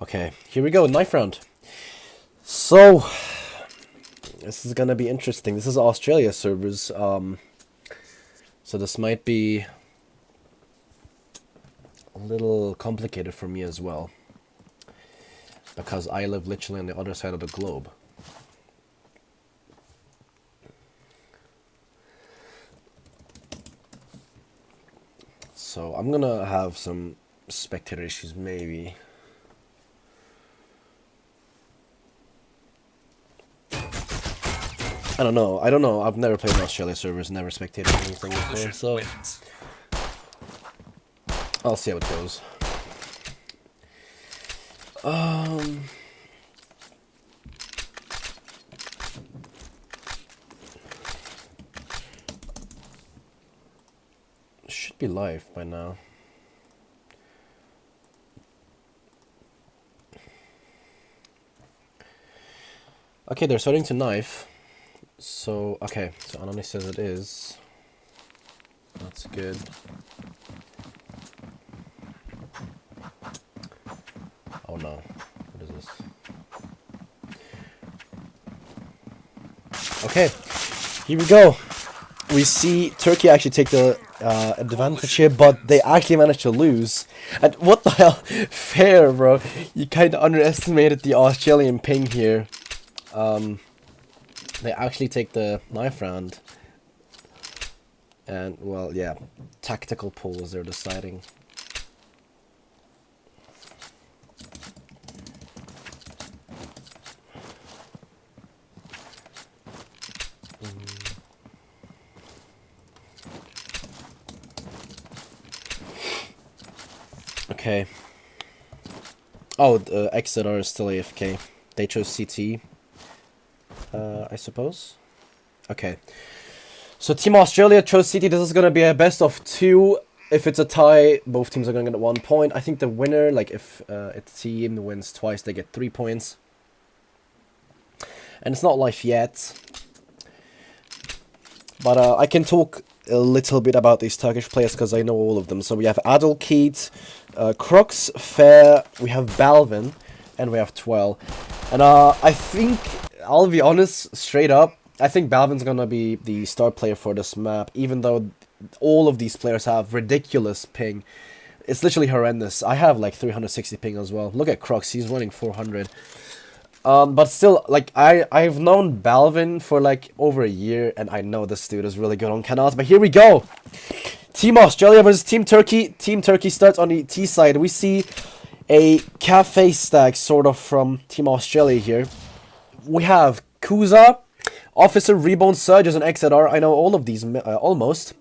Okay, here we go, knife round. So, this is gonna be interesting. This is Australia servers, so this might be a little complicated for me as well, because I live literally on the other side of the globe. So I'm gonna have some spectator issues maybe. I don't know. I've never played on Australia servers, never spectated anything before, so I'll see how it goes. Should be live by now. Okay, they're starting to knife. So, okay, so Anonymous says it is. That's good. Oh no, what is this? Okay, here we go. We see Turkey actually take the advantage here, but they actually managed to lose. And what the hell? Fair, bro. You kind of underestimated the Australian ping here. They actually take the knife round. And, well, yeah, tactical pulls they're deciding. Okay. Oh, the XZR is still AFK. They chose CT. I suppose. Okay. So Team Australia chose CT. This is gonna be a best of 2. If it's a tie, both teams are gonna get 1 point. I think the winner, like if a team wins twice, they get 3 points. And it's not live yet. But I can talk a little bit about these Turkish players because I know all of them. So we have Adolkeet, Crocs, Fair, we have Balvin, and we have Twel. And I think, I'll be honest, straight up, I think Balvin's gonna be the star player for this map, even though all of these players have ridiculous ping. It's literally horrendous. I have like 360 ping as well. Look at Crocs, he's running 400. But still, like, I've known Balvin for like over a year, and I know this dude is really good on Canals. But here we go! Team Australia versus Team Turkey. Team Turkey starts on the T side. We see a cafe stack sort of from Team Australia here. We have Kuza, Officer, Reborn, Surges, and XZR. I know all of these, almost.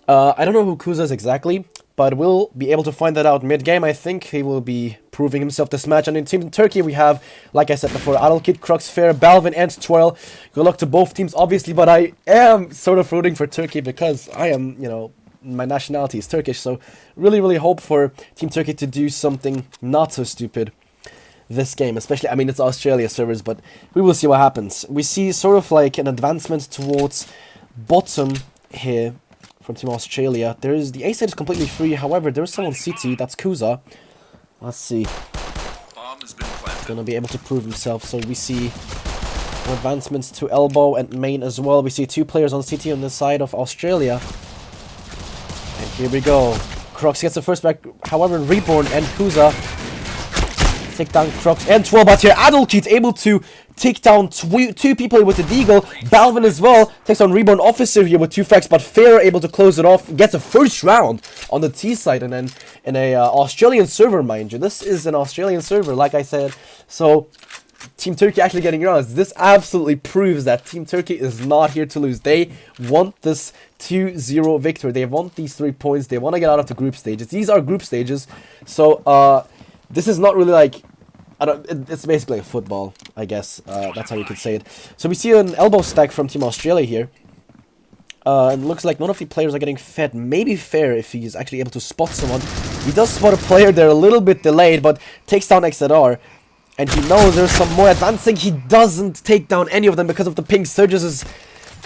I don't know who Kuza is exactly, but we'll be able to find that out mid-game. I think he will be proving himself this match. And in Team Turkey, we have, like I said before, Adolkid, Crux, Fair, Balvin, and Twel. Good luck to both teams, obviously, but I am sort of rooting for Turkey because I am, you know, my nationality is Turkish. So really, really hope for Team Turkey to do something not so stupid this game, especially, I mean, it's Australia servers, but we will see what happens. We see sort of like an advancement towards bottom here from Team Australia. There is, the A side is completely free, however, there's someone CT, that's Kuza. Let's see. He's gonna be able to prove himself, so we see advancements to elbow and main as well. We see 2 players on CT on the side of Australia. And here we go. Crocs gets the first back, however, Reborn and Kuza take down Crocs and 12, but here Adolkit able to take down 2 people with the Deagle. Balvin as well takes on Reborn Officer here with 2 frags, but Fair able to close it off, gets a first round on the T side, and then in a Australian server, mind you. This is an Australian server, like I said, so Team Turkey actually getting rounds. This absolutely proves that Team Turkey is not here to lose. They want this 2-0 victory. They want these 3 points. They want to get out of the group stages. These are group stages, so this is not really like, it's basically a football, I guess. That's how you could say it. So we see an elbow stack from Team Australia here. And looks like none of the players are getting fed. Maybe Fair if he's actually able to spot someone. He does spot a player there, a little bit delayed, but takes down XZR. And he knows there's some more advancing. He doesn't take down any of them because of the ping. Surges is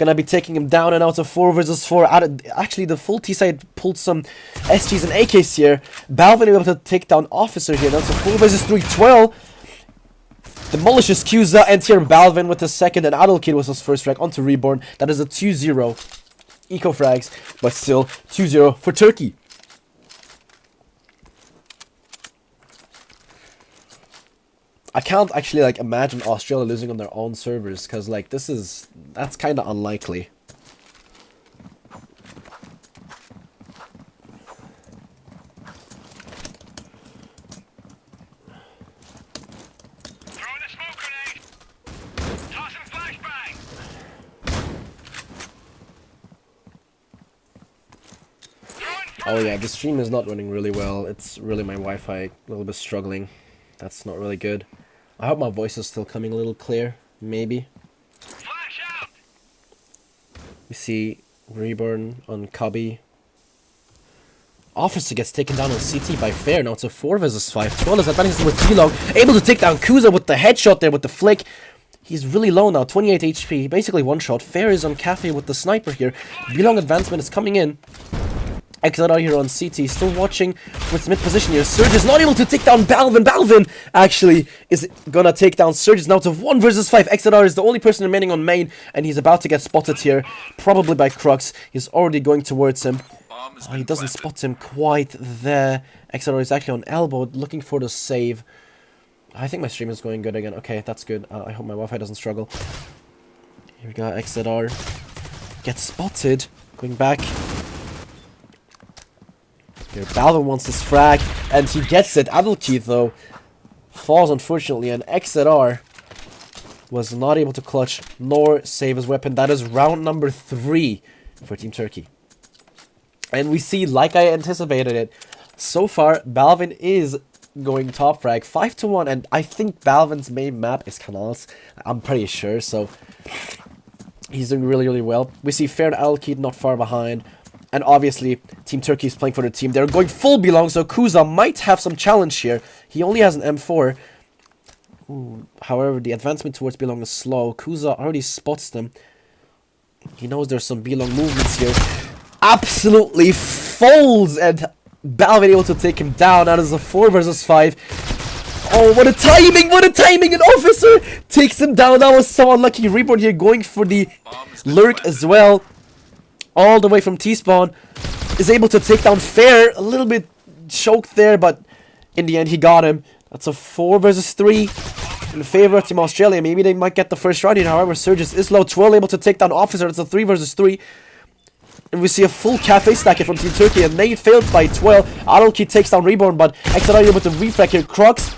gonna be taking him down and out of 4 versus 4. Actually, the full T side pulled some SGs and AKs here. Balvin able to take down Officer here. Now it's a 4 versus 3. 12 demolishes Cusa, and here Balvin with the second, and Adulkid was his first frag onto Reborn. That is a 2-0 eco frags, but still 2-0 for Turkey. I can't actually like imagine Australia losing on their own servers, because like that's kind of unlikely. Oh yeah, the stream is not running really well. It's really my Wi-Fi a little bit struggling. That's not really good. I hope my voice is still coming a little clear, maybe. We see Reborn on Cubby. Officer gets taken down on CT by Fair. Now it's a 4 versus 5. 12 is advancing with Vlog, able to take down Kuza with the headshot there with the flick. He's really low now, 28 HP, basically one shot. Fair is on Cafe with the sniper here. Belong advancement is coming in. Exit out here on CT, still watching for its mid position here. Surge is not able to take down Balvin. Balvin actually is gonna take down Surge. Now to 1 versus 5. XLR is the only person remaining on main, and he's about to get spotted here, probably by Crux. He's already going towards him. Oh, he doesn't spot him quite there. XLR is actually on elbow, looking for the save. I think my stream is going good again. Okay, that's good. I hope my Wi-Fi doesn't struggle. Here we go, XLR gets spotted. Going back. Here, Balvin wants his frag, and he gets it. Adulkid, though, falls unfortunately, and XZR was not able to clutch nor save his weapon. That is round number 3 for Team Turkey. And we see, like I anticipated it, so far, Balvin is going top frag, 5-1, and I think Balvin's main map is Canals. I'm pretty sure, so he's doing really, really well. We see Fair and Adulkid not far behind. And obviously, Team Turkey is playing for the team. They're going full belong, so Kuza might have some challenge here. He only has an M4. Ooh, however, the advancement towards belong is slow. Kuza already spots them. He knows there's some belong movements here. Absolutely folds, and Balvin able to take him down. That is a 4 versus 5. Oh, what a timing! What a timing! An Officer takes him down. That was so unlucky. Reborn here going for the lurk as well. All the way from T-spawn, is able to take down Fair. A little bit choked there, but in the end he got him. That's a 4 versus 3 in favor of Team Australia. Maybe they might get the first round here. However, Surges is low. 12 able to take down Officer. That's a 3 versus 3. And we see a full cafe stack here from Team Turkey, and they failed by 12. Adulkid takes down Reborn, but XLR here with the reflect here. Crux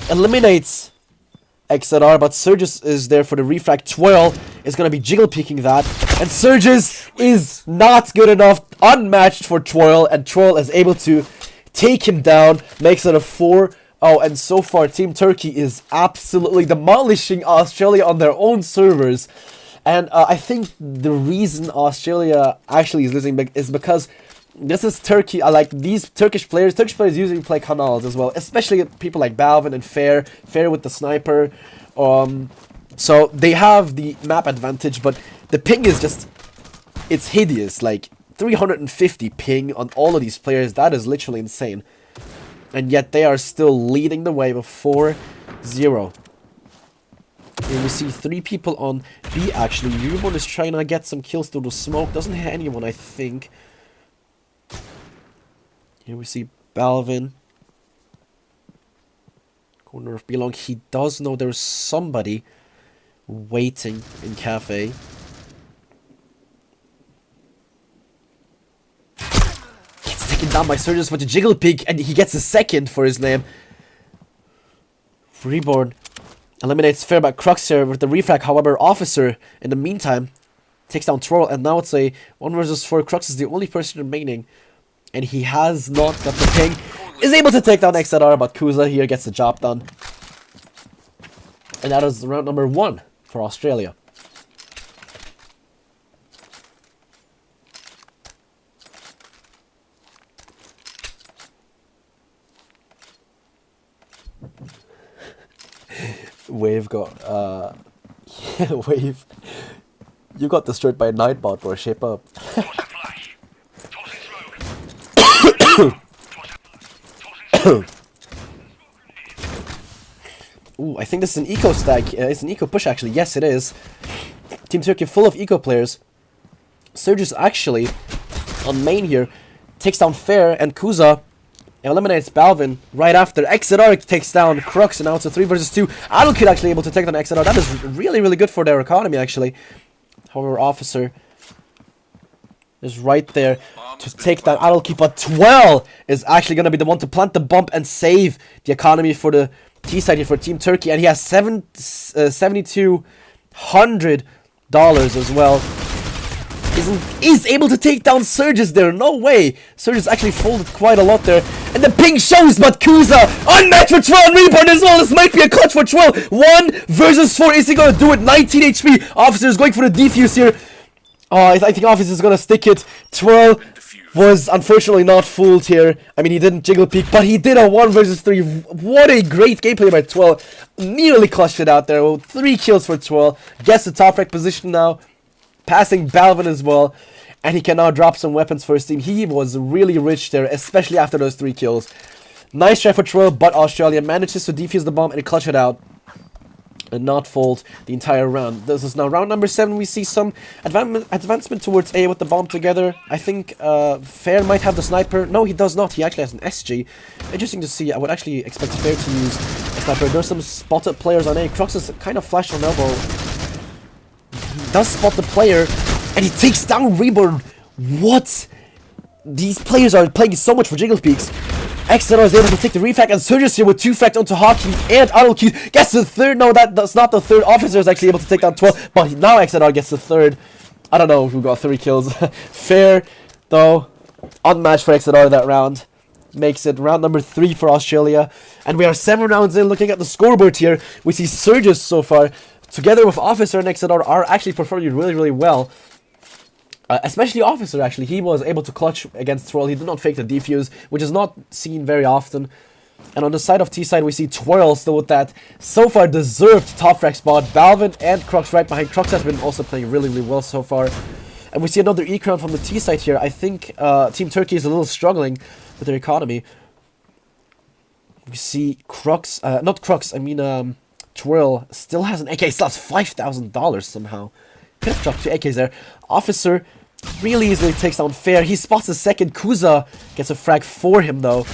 eliminates XLR, but Surges is there for the refrag. 12 is going to be jiggle peeking that, and Surges is not good enough, unmatched for Twirl, and Twirl is able to take him down, makes it a 4. Oh, and so far Team Turkey is absolutely demolishing Australia on their own servers. And I think the reason Australia actually is losing is because this is Turkey. I like these Turkish players. Turkish players usually play Canals as well, especially people like Balvin and Fair with the sniper. So they have the map advantage, but the ping is just, it's hideous. Like 350 ping on all of these players. That is literally insane. And yet they are still leading the way with 4-0. Here we see 3 people on B actually. Reborn is trying to get some kills through the smoke. Doesn't hit anyone, I think. Here we see Balvin. Corner of Belong. He does know there's somebody waiting in Cafe. Gets taken down by Surges with the jiggle peek, and he gets a second for his name. Reborn eliminates Fair by Crux here with the refrag. However, Officer, in the meantime, takes down Twirl, and now it's a 1 versus 4. Crux is the only person remaining, and he has not got the ping. Is able to take down XZR, but Kuza here gets the job done. And that is round number 1 for Australia. Wave got, Wave You got destroyed by a Nightbot, bro. Shape up. Ooh, I think this is an eco stack. It's an eco push, actually. Yes, it is. Team Turkey full of eco players. Surges actually on main here takes down Fair, and Kuza eliminates Balvin right after. XZR takes down Crux, and now it's a 3 versus 2. Adulkid actually able to take down XZR. That is really, really good for their economy, actually. However, Officer is right there to take down Adulkid, but 12 is actually going to be the one to plant the bomb and save the economy for the T side here for Team Turkey, and he has $7,200 as well. Is able to take down Surges there. No way. Surges actually folded quite a lot there. And the ping shows, but Kuza unmatched for 12 Reborn as well. This might be a clutch for 12. 1 versus 4. Is he going to do it? 19 HP. Officer is going for the defuse here. Oh, I think Officer is going to stick it. 12 was unfortunately not fooled here. I mean, he didn't jiggle peek, but he did a 1 versus 3. What a great gameplay by 12. Nearly clutched it out there. Well, 3 kills for 12. Gets the top rank position now. Passing Balvin as well, and he can now drop some weapons for his team. He was really rich there, especially after those 3 kills. Nice try for Trill, but Australia manages to defuse the bomb and clutch it out and not fold the entire round. This is now round number 7. We see some advancement towards A with the bomb together. I think Fair might have the sniper. No, he does not. He actually has an SG. Interesting to see. I would actually expect Fair to use a sniper. There's some spotted players on A. Crux is kind of flashed on elbow. Does spot the player, and he takes down Reborn. What? These players are playing so much for Jiggle Peaks. XZR is able to take the refract, and Surges here with 2 fract onto Hockey and Adulkid gets the 3rd. No, that's not the 3rd. Officer is actually able to take down 12, but now XZR gets the 3rd. I don't know who got 3 kills. Fair, though, unmatched for XZR that round. Makes it round number 3 for Australia. And we are 7 rounds in. Looking at the scoreboard here, we see Surges so far, together with Officer and XZR, are actually performing really, really well. Especially Officer, actually. He was able to clutch against Twirl. He did not fake the defuse, which is not seen very often. And on the side of T-side, we see Twirl still with that so far deserved top frag spot. Balvin and Crux right behind. Crux has been also playing really, really well so far. And we see another E-crown from the T-side here. I think Team Turkey is a little struggling with their economy. We see Crux, not Crux, I mean Twirl still has an AK, still has $5,000 somehow. Could have dropped 2 AKs there. Officer really easily takes down Fair. He spots a second. Kuza gets a frag for him though.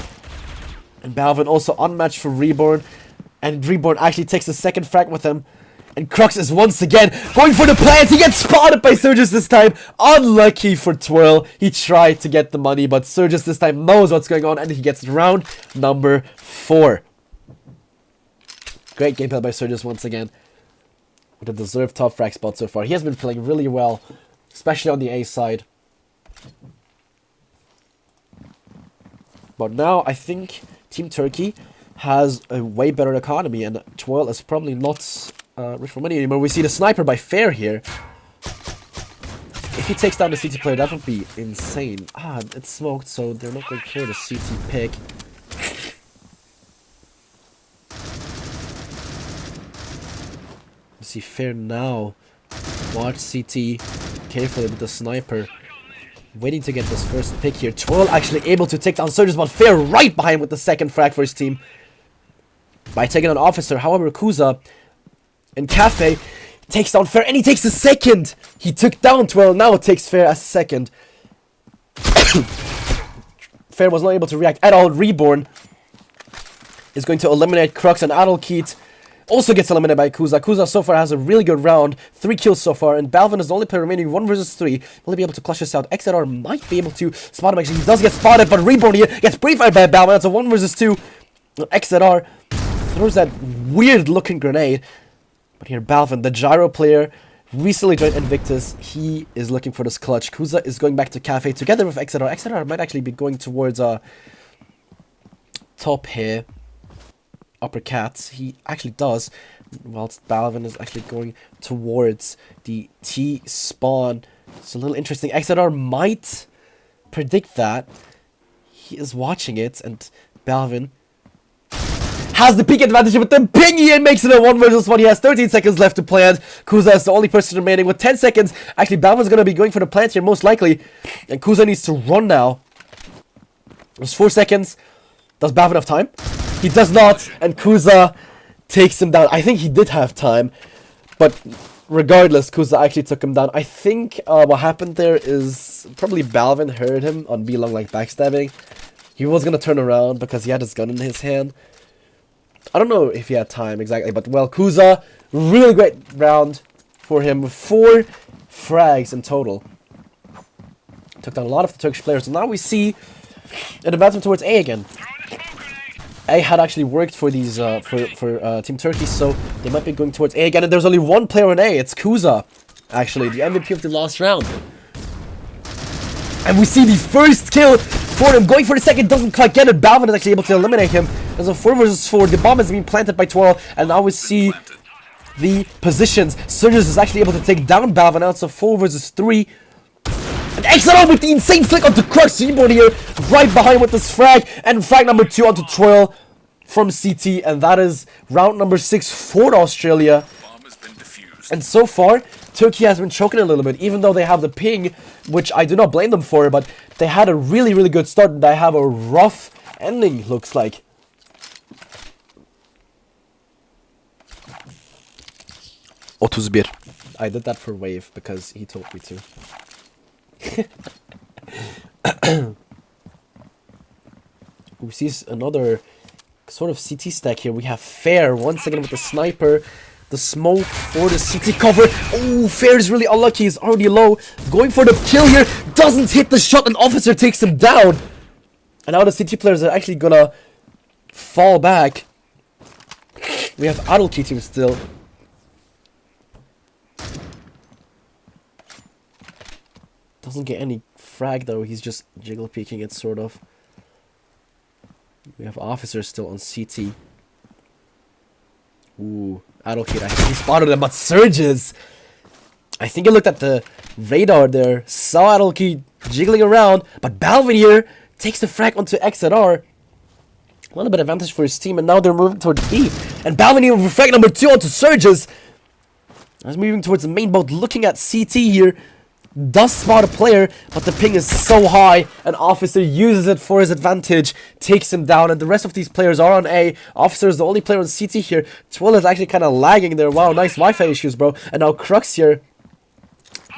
And Balvin also unmatched for Reborn. And Reborn actually takes the second frag with him. And Crux is once again going for the plant. He gets spotted by Surges this time. Unlucky for Twirl. He tried to get the money, but Surges this time knows what's going on, and he gets round number 4. Great gameplay by Surges once again. With a deserved top frag spot so far. He has been playing really well, especially on the A side. But now I think Team Turkey has a way better economy, and Twirl is probably not rich for money anymore. We see the sniper by Fair here. If he takes down the CT player, that would be insane. Ah, it's smoked, so they're not going for the CT pick. See Fair now. Watch CT carefully with the sniper. Waiting to get this first pick here. Twirl actually able to take down Surges, but Fair right behind with the second frag for his team. By taking on Officer. However, Kuza and Cafe takes down Fair, and he takes the second. He took down Twirl, now it takes Fair as second. Fair was not able to react at all. Reborn is going to eliminate Crux, and Adulkid also gets eliminated by Kuza. Kuza so far has a really good round. 3 kills so far, and Balvin is the only player remaining. 1 versus 3. Will he be able to clutch this out? XZR might be able to spot him. Actually, he does get spotted, but Reborn here gets pre-fired by Balvin. That's a 1 versus 2. XZR throws that weird looking grenade. But here, Balvin, the gyro player, recently joined Invictus. He is looking for this clutch. Kuza is going back to Cafe together with XZR. XZR might actually be going towards top here. Upper cats. He actually does. Whilst Balvin is actually going towards the T spawn. It's a little interesting. XZR might predict that. He is watching it, and Balvin has the peak advantage, but then ping here makes it a 1 versus 1. He has 13 seconds left to plant. Kuza is the only person remaining with 10 seconds. Actually, Balvin's going to be going for the plant here, most likely. And Kuza needs to run now. There's 4 seconds. Does Balvin have time? He does not, and Kuza takes him down. I think he did have time, but regardless, Kuza actually took him down. I think what happened there is probably Balvin heard him on B-Long, like, backstabbing. He was going to turn around because he had his gun in his hand. I don't know if he had time exactly, but, well, Kuza, really great round for him with 4 frags in total. Took down a lot of the Turkish players, and now we see an advancement towards A again. A had actually worked for these for Team Turkey, so they might be going towards A again. And there's only one player on A. It's Kuza, actually, the MVP of the last round. And we see the first kill for him. Going for the second, doesn't quite get it. Balvin is actually able to eliminate him. There's a 4 versus 4. The bomb is being planted by 12, and now we see the positions. Surges is actually able to take down Balvin. Now it's a 4 versus 3. And XR with the insane flick onto Crux Keyboard here, right behind with this frag, and frag number 2 onto Troil from CT, and that is round number 6 for Australia. And so far, Turkey has been choking a little bit, even though they have the ping, which I do not blame them for, but they had a really, really good start, and they have a rough ending, looks like. Otuz I did that for Wave, because he told me to. We see another sort of CT stack here. We have Fair once again with the sniper, the smoke for the CT cover. Oh, Fair is really unlucky. He's already low. Going for the kill here, doesn't hit the shot, and Officer takes him down. And now the CT players are actually gonna fall back. We have Adolki team still. Doesn't get any frag though, he's just jiggle peeking it sort of. We have Officers still on CT. Ooh, Adolkid, I think he spotted them, but Surges! I think he looked at the radar there, saw Adolkid jiggling around, but Balvin here takes the frag onto XZR. A little bit of advantage for his team, and now they're moving towards B. And Balvin here with frag number 2 onto Surges. He's moving towards the main boat, looking at CT here. Does spot a player, but the ping is so high, and Officer uses it for his advantage, takes him down, and the rest of these players are on A. Officer is the only player on CT here. Twill is actually kind of lagging there. Wow, nice Wi-Fi issues, bro. And now Crux here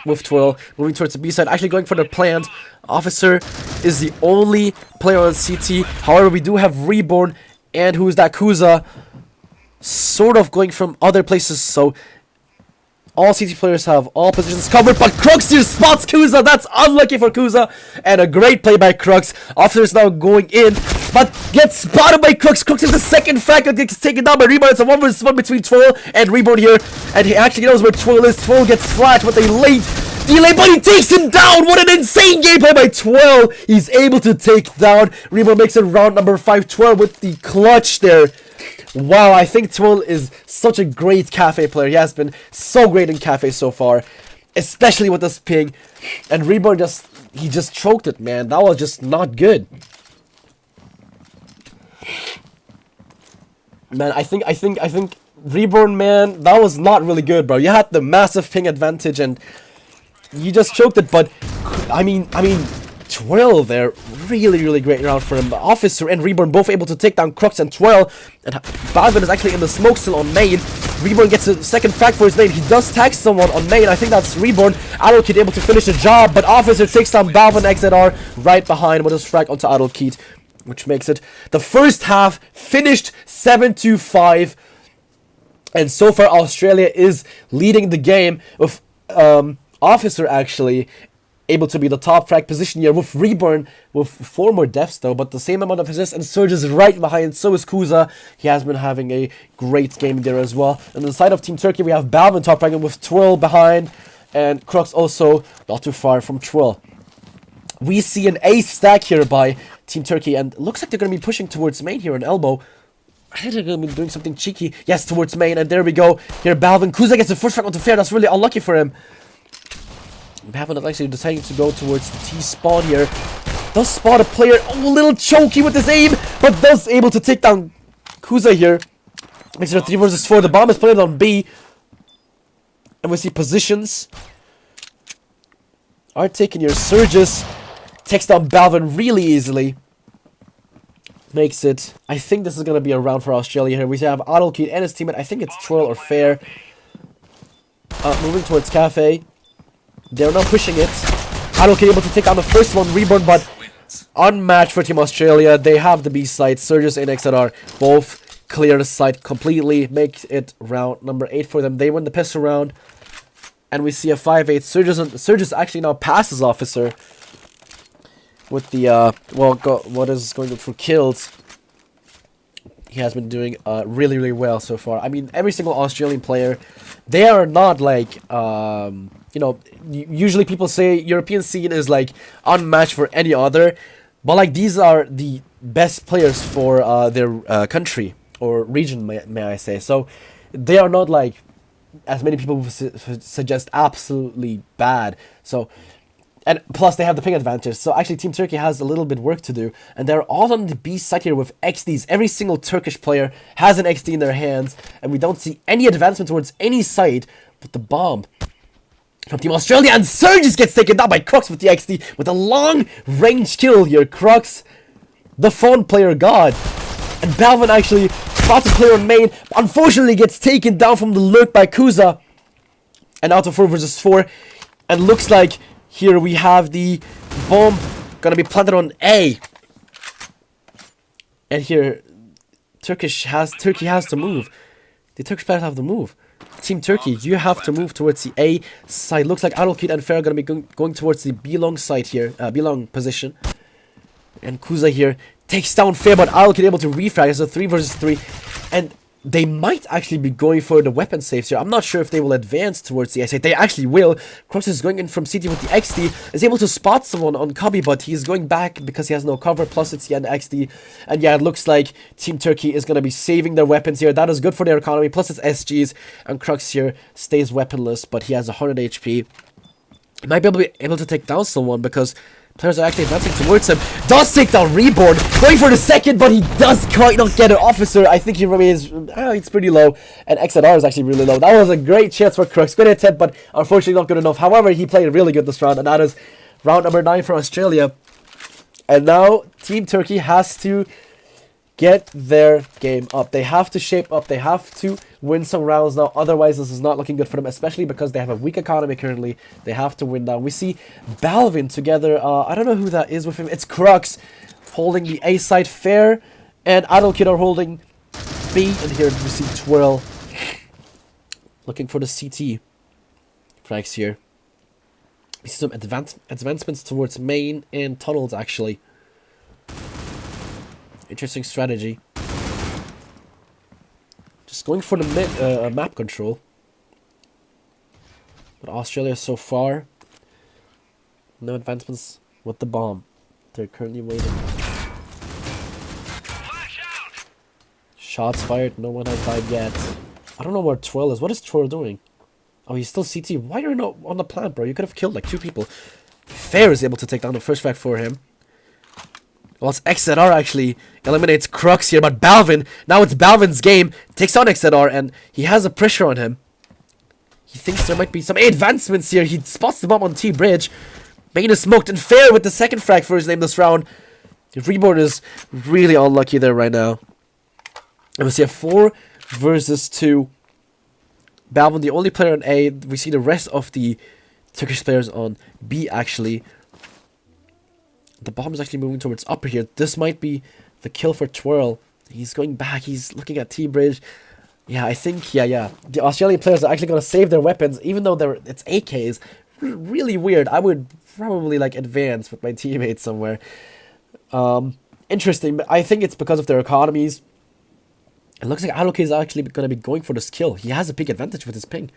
with Twill, moving towards the B side, actually going for the plant. Officer is the only player on CT. However, we do have Reborn, and who's that? Kuza, sort of going from other places, so all CT players have all positions covered, but Crux here spots Kuza. That's unlucky for Kuza, and a great play by Crux. Officer is now going in, but gets spotted by Crux. Crux is the second frag that gets taken down by Reborn. It's a 1 versus 1 between Troll and Reborn here, and he actually knows where Troll is. Troll gets flashed with a late delay, but he takes him down. What an insane gameplay by 12. He's able to take down Reborn. Makes it round number 5. 12 with the clutch there. Wow, I think Twill is such a great Cafe player. He has been so great in Cafe so far, especially with this ping. And Reborn he just choked it, man. That was just not good. Man, I think Reborn, man, that was not really good, bro. You had the massive ping advantage and you just choked it, but I mean Twill there, really great round for him. Officer and Reborn both able to take down Crux and Twill, and Balvin is actually in the smoke still on main. Reborn gets a second frag for his main. He does tag someone on main. I think that's Reborn. Adolkid able to finish the job, but Officer takes down Balvin XZR right behind with his frag onto Adolkid, which makes it the first half finished 7-5. And so far Australia is leading the game with Officer actually able to be the top frag position here, with Reborn with 4 more deaths though, but the same amount of assists, and Surge is right behind. So is Kuza. He has been having a great game there as well. And on the side of Team Turkey, we have Balvin top fragging with Twill behind, and Crux also not too far from Twill. We see an ace stack here by Team Turkey, and it looks like they're going to be pushing towards main here on elbow. I think they're going to be doing something cheeky. Yes, towards main, and there we go. Here, Balvin. Kuza gets the first frag onto Fair. That's really unlucky for him. Balvin is actually deciding to go towards the T spawn here. Does spot a player. Oh, a little choky with his aim, but does able to take down Kuza here makes it a 3 versus 4. The bomb is planted on B. And we see positions are taken here. Surges takes down Balvin really easily. Makes it... I think this is going to be a round for Australia here. We have Adolkeet and his teammate. I think it's Twirl or Fair. Moving towards Cafe. They're now pushing it. Adolkeet able to take down the first one. Reborn, but unmatched for Team Australia. They have the B side. Surges and XLR both clear the site completely. Makes it round number 8 for them. They win the pistol round. And we see a 5-8. Surges actually now passes Officer. With the, what is going for kills. He has been doing really, really well so far. I mean, every single Australian player, they are not like, you know, usually people say European scene is like unmatched for any other. But like these are the best players for their country or region, may I say. So they are not like, as many people suggest, absolutely bad. So... And plus, they have the ping advantage. So actually, Team Turkey has a little bit work to do. And they're all on the B side here with XDs. Every single Turkish player has an XD in their hands. And we don't see any advancement towards any side. But the bomb from Team Australia. And Surges gets taken down by Crux with the XD. With a long-range kill here. Crux, the phone player god. And Balvin actually spots a player on main. Unfortunately, gets taken down from the lurk by Kuza. And out of 4 versus 4. And looks like... Here we have the bomb gonna be planted on A. And here Turkey has to move. The Turkish players have to move. Team Turkey, you have to move towards the A side. Looks like Adolkeet and Fair are gonna be going towards the B long side here, B long position. And Kuza here takes down Fair, but Adolkeet able to refrag. It's a 3 versus 3. And they might actually be going for the weapon saves here. I'm not sure if they will advance towards the A side. They actually will. Crux is going in from CT with the XD. Is able to spot someone on Cubby, but he's going back because he has no cover. Plus, it's the XD. And yeah, it looks like Team Turkey is going to be saving their weapons here. That is good for their economy. Plus, it's SGs. And Crux here stays weaponless, but he has 100 HP. He might be able to take down someone because... Players are actually advancing towards him. Does take down Reborn. Going for the second, but he does quite not get an Officer. I think he remains... it's pretty low. And XNR is actually really low. That was a great chance for Crux. Good attempt, but unfortunately not good enough. However, he played really good this round. And that is round number 9 for Australia. And now Team Turkey has to get their game up. They have to shape up. They have to win some rounds now. Otherwise, this is not looking good for them, especially because they have a weak economy currently. They have to win now. We see Balvin together. I don't know who that is with him. It's Crux holding the A side. Fair and Adolkeet are holding B. And here we see Twirl looking for the CT frags here. We see some advancements towards main and tunnels, actually. Interesting strategy. Just going for the map control. But Australia so far, no advancements with the bomb. They're currently waiting. Shots fired, no one has died yet. I don't know where Twirl is. What is Twirl doing? Oh, he's still CT. Why are you not on the plant, bro? You could have killed like 2 people. Fair is able to take down the first frag for him. Well, it's XZR actually eliminates Crux here, but Balvin, now it's Balvin's game, takes on XZR, and he has a pressure on him. He thinks there might be some advancements here. He spots the bomb on T-Bridge. Main is smoked, and Fair with the second frag for his name this round. Reborn is really unlucky there right now. And we see a 4 versus 2. Balvin, the only player on A. We see the rest of the Turkish players on B, actually. The bomb is actually moving towards upper here. This might be the kill for Twirl. He's going back. He's looking at T-Bridge. Yeah, I think, yeah. The Australian players are actually going to save their weapons, even though it's AKs. Really weird. I would probably, like, advance with my teammates somewhere. Interesting, but I think it's because of their economies. It looks like Adolkeet is actually going to be going for this kill. He has a big advantage with his ping.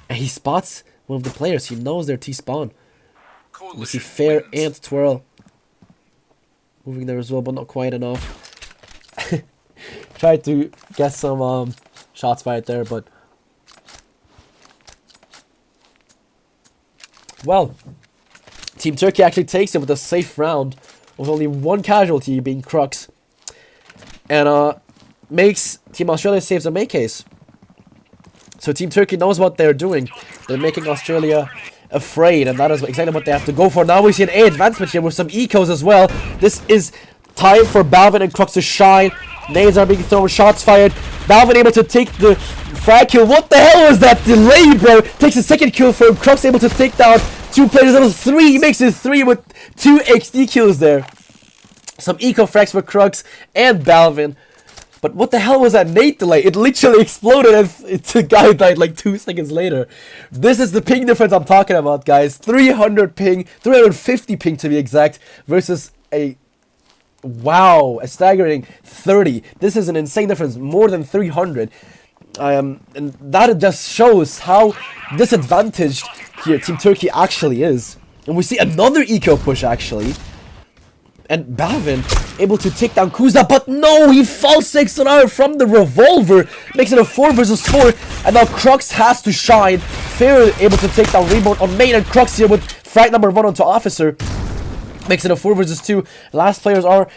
And he spots one of the players. He knows their T-spawn. We see Fair and Twirl moving there as well, but not quite enough. Tried to get some shots fired there, but... Well, Team Turkey actually takes it with a safe round, with only 1 casualty being Crux. and makes Team Australia saves a make case. So Team Turkey knows what they're doing. They're making Australia afraid, and that is exactly what they have to go for. Now we see an A advancement here with some ecos as well. This is time for Balvin and Crux to shine. Nades are being thrown, shots fired. Balvin able to take the frag kill. What the hell was that delay, bro? Takes a second kill for him. Crux able to take down 2 players. That was 3. He makes it 3 with 2 XD kills there. Some eco frags for Crux and Balvin. But what the hell was that nade delay? It literally exploded and the guy died like 2 seconds later. This is the ping difference I'm talking about, guys. 300 ping, 350 ping to be exact, versus a staggering 30. This is an insane difference, more than 300. And that just shows how disadvantaged here Team Turkey actually is. And we see another eco push actually. And Balvin able to take down Kuza, but no, he falls 6-0 from the revolver, makes it a 4 versus 4, and now Crux has to shine. Fair able to take down Reborn on main, and Crux here with frag number 1 onto Officer, makes it a 4 versus 2. Last players are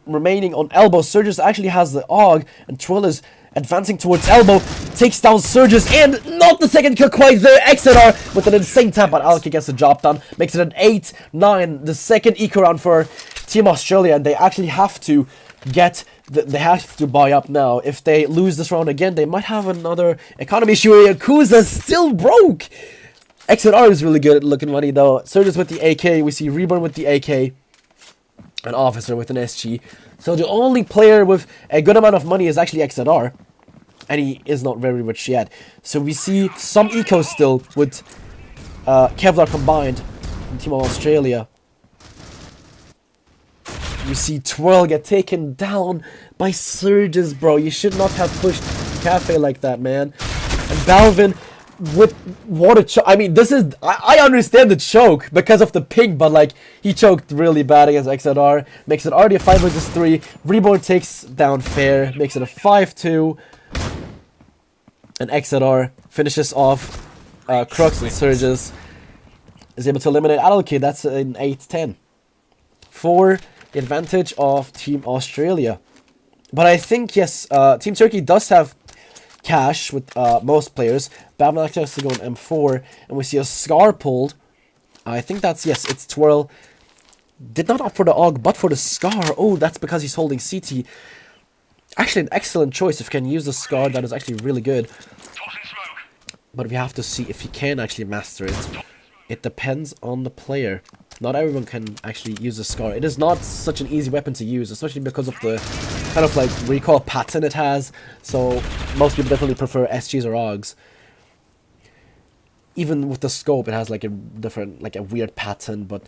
remaining on elbow. Surges actually has the AUG, and Twill is advancing towards elbow, takes down Surges, and not the second kill quite there. XNR with an insane tap, but Alki gets the job done, makes it an 8-9, the second eco round for Team Australia, and they actually have to they have to buy up now. If they lose this round again, they might have another economy issue. Yakuza still broke. XNR is really good at looking money though. Surges with the AK, we see Reborn with the AK, an Officer with an SG. So the only player with a good amount of money is actually XNR, and he is not very rich yet. So we see some eco still with Kevlar combined from Team Australia. You see Twirl get taken down by Surges, bro. You should not have pushed Cafe like that, man. And Balvin with what a choke. I mean, this is... I understand the choke because of the ping, but, like, he choked really bad against XNR. Makes it already a 5 versus 3. Reborn takes down Fair. Makes it a 5-2. And XNR finishes off Crux, and Surges is able to eliminate Adulkid. That's an 8-10. For the advantage of Team Australia. But I think, yes, Team Turkey does have cash with most players. Balvin actually has to go on M4, and we see a Scar pulled. I think that's, yes, it's Twirl. Did not opt for the AUG, but for the Scar. Oh, that's because he's holding CT. Actually, an excellent choice. If you can use the Scar, that is actually really good. But we have to see if he can actually master it. It depends on the player. Not everyone can actually use a Scar. It is not such an easy weapon to use, especially because of the kind of like recoil pattern it has. So most people definitely prefer SGs or AUGs. Even with the scope, it has like a different, like a weird pattern. But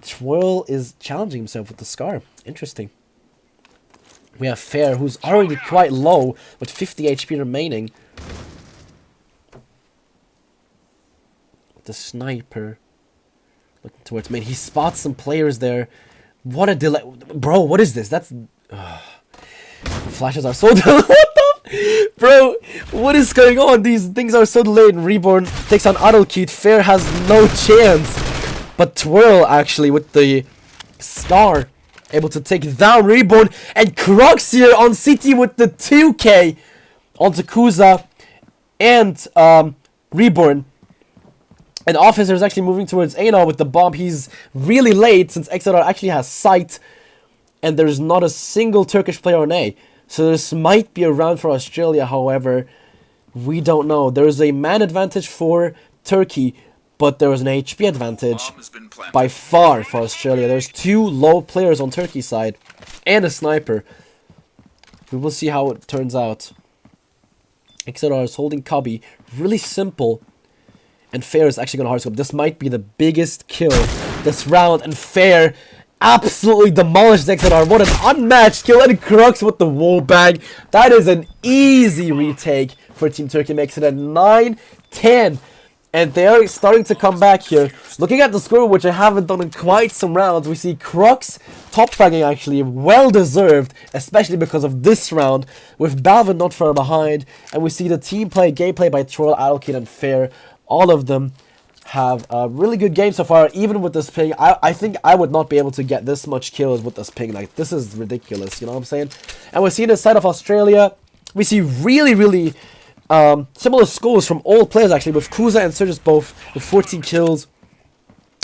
Twirl is challenging himself with the Scar. Interesting. We have Fair, who's already quite low with 50 HP remaining. The sniper. Looking towards main. He spots some players there. What a delay. Bro, what is this? That's... The flashes are so delayed. What the... Bro, what is going on? These things are so delayed. Reborn takes on Adulkid. Fair has no chance. But Twirl, actually, with the Scar, able to take down Reborn. And Crux here on CT with the 2K onto Kuza and Reborn. And Officer is actually moving towards A now with the bomb. He's really late since XLR actually has sight. And there's not a single Turkish player on A. So this might be a round for Australia, however. We don't know. There is a man advantage for Turkey, but there is an HP advantage by far for Australia. There's 2 low players on Turkey's side and a sniper. We will see how it turns out. XLR is holding Cubby. Really simple. And Fair is actually going to hardscope. This might be the biggest kill this round. And Fair absolutely demolished XNR. What an unmatched kill. And Crux with the wall bag. That is an easy retake for Team Turkey. Makes it a 9-10. And they are starting to come back here. Looking at the score, which I haven't done in quite some rounds, we see Crux top fragging actually. Well deserved. Especially because of this round. With Balvin not far behind. And we see the team play, gameplay by Troll, Adulkid, and Fair. All of them have a really good game so far, even with this ping. I think I would not be able to get this much kills with this ping. Like, this is ridiculous, you know what I'm saying? And we're seeing the side of Australia. We see really similar scores from all players, actually, with Kuza and Surges both with 14 kills.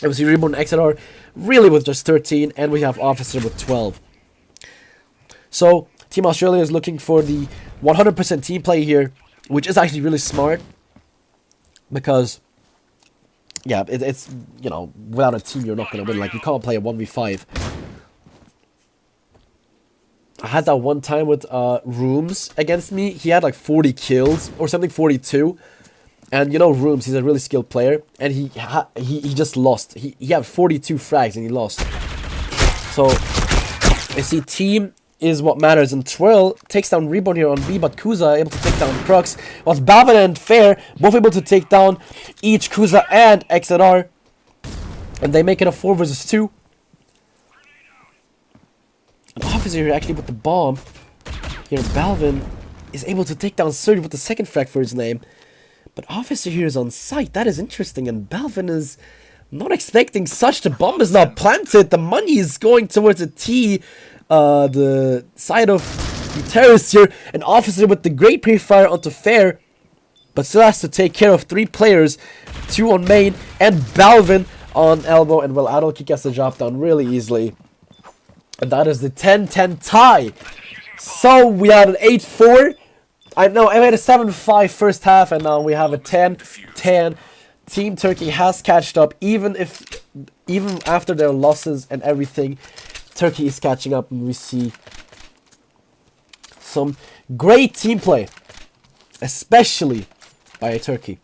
And we see Reborn and XLR really with just 13, and we have Officer with 12. So, Team Australia is looking for the 100% team play here, which is actually really smart, because yeah, it's, you know, without a team, you're not going to win. Like, you can't play a 1v5. I had that one time with Rooms against me. He had like 40 kills or something, 42. And, you know, Rooms, he's a really skilled player. And he just lost. He had 42 frags and he lost. So, you see, team is what matters. And Twirl takes down Reborn here on B, but Kuza able to take down Crux. Whilst Balvin and Fair both able to take down each Kuza and XNR. And they make it a 4 versus 2. An Officer here actually with the bomb. Here, Balvin is able to take down Surge with the second frag for his name. But Officer here is on site. That is interesting. And Balvin is not expecting such. The bomb is not planted. The money is going towards the T. The side of the terrorists here. An Officer with the great pre-fire onto Fair, but still has to take care of 3 players, 2 on main, and Balvin on elbow. And well, Adolki gets the job done really easily. And that is the 10-10 tie. So we had an 8-4. I had a 7-5 first half, and now we have a 10-10. Team Turkey has catched up, even after their losses and everything. Turkey is catching up, and we see some great team play, especially by Turkey.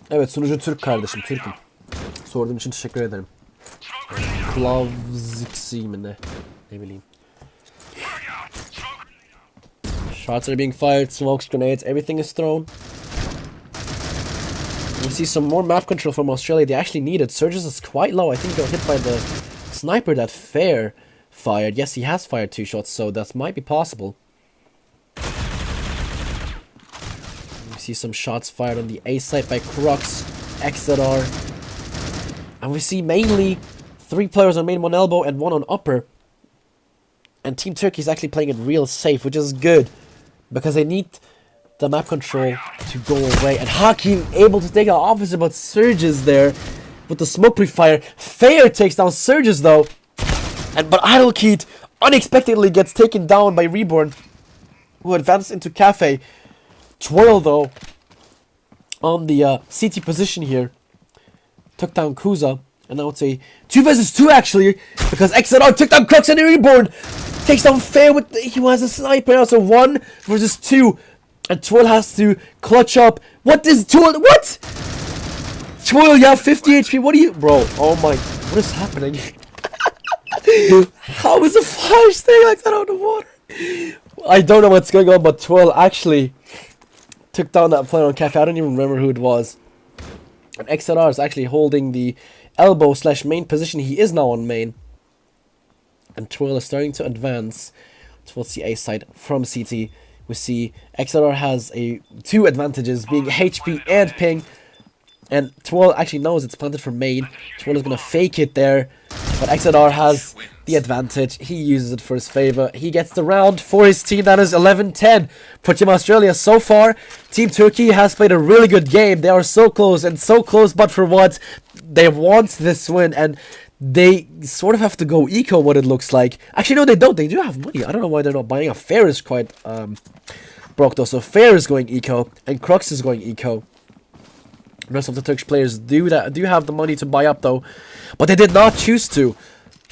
Evet, sunucu Türk kardeşim, Türk'üm. Sorduğun için teşekkür ederim. Klavziksi mi ne bileyim. Shots are being fired, smokes, grenades, everything is thrown. You see some more map control from Australia. They actually need it. Surges is quite low. I think they got hit by the sniper that Fair fired. Yes, he has fired 2 shots, so that might be possible. We see some shots fired on the A side by Crux, XZR. And we see mainly 3 players on main, 1 elbow, and 1 on upper. And Team Turkey is actually playing it real safe, which is good, because they need the map control to go away. And Hakim able to take out Officer, but Surges there with the smoke pre-fire. Fair takes down Surges though. But Idlekeet unexpectedly gets taken down by Reborn, who advanced into Cafe. Twirl though, on the CT position here, took down Kuza. And now it's a 2 versus 2 actually, because XNR took down Crux and Reborn. Takes down Fair with he has a sniper now, so 1 versus 2. And Twirl has to clutch up. What is Twirl? What? Twirl, you have 50 HP. What are you, bro? Oh my, what is happening? How is a fire staying like that out of the water? I don't know what's going on, but Twirl actually took down that player on Cafe. I don't even remember who it was. And XLR is actually holding the elbow / main position. He is now on main. And Twirl is starting to advance towards the A side from CT. We see XLR has 2 advantages, being HP and ping. And Twirl actually knows it's planted from main. Twirl is going to fake it there. But XLR has the advantage. He uses it for his favor. He gets the round for his team. That is 11-10 for Team Australia. So far, Team Turkey has played a really good game. They are so close, but for what? They want this win, and they sort of have to go eco, what it looks like. Actually, no, they don't. They do have money. I don't know why they're not buying. A Fair is quite broke, though. So Fair is going eco, and Crux is going eco. The rest of the Turkish players do have the money to buy up, though. But they did not choose to.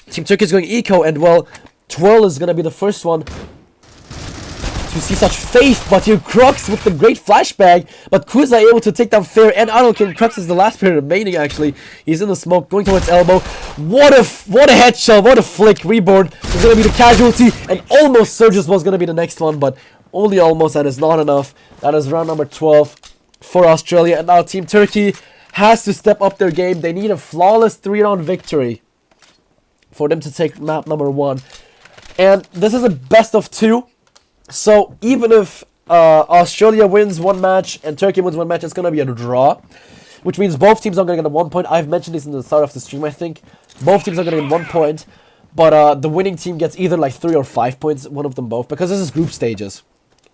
Team Turkey is going eco, and, well, Twirl is going to be the first one to see such faith. But here, Crux with the great flashbang. But Kuza able to take down Fair and Adolkin. Crux is the last player remaining, actually. He's in the smoke, going towards elbow. What a headshot, what a flick. Reborn is going to be the casualty, and almost Surges was going to be the next one, but only almost. That is not enough. That is round number 12 for Australia. And now Team Turkey has to step up their game. They need a flawless 3-round victory for them to take map number 1. And this is a best of 2. So even if Australia wins 1 match and Turkey wins 1 match, it's going to be a draw. Which means both teams are going to get a 1 point. I've mentioned this in the start of the stream, I think. Both teams are going to get 1 point. But the winning team gets either like 3 or 5 points, one of them both. Because this is group stages.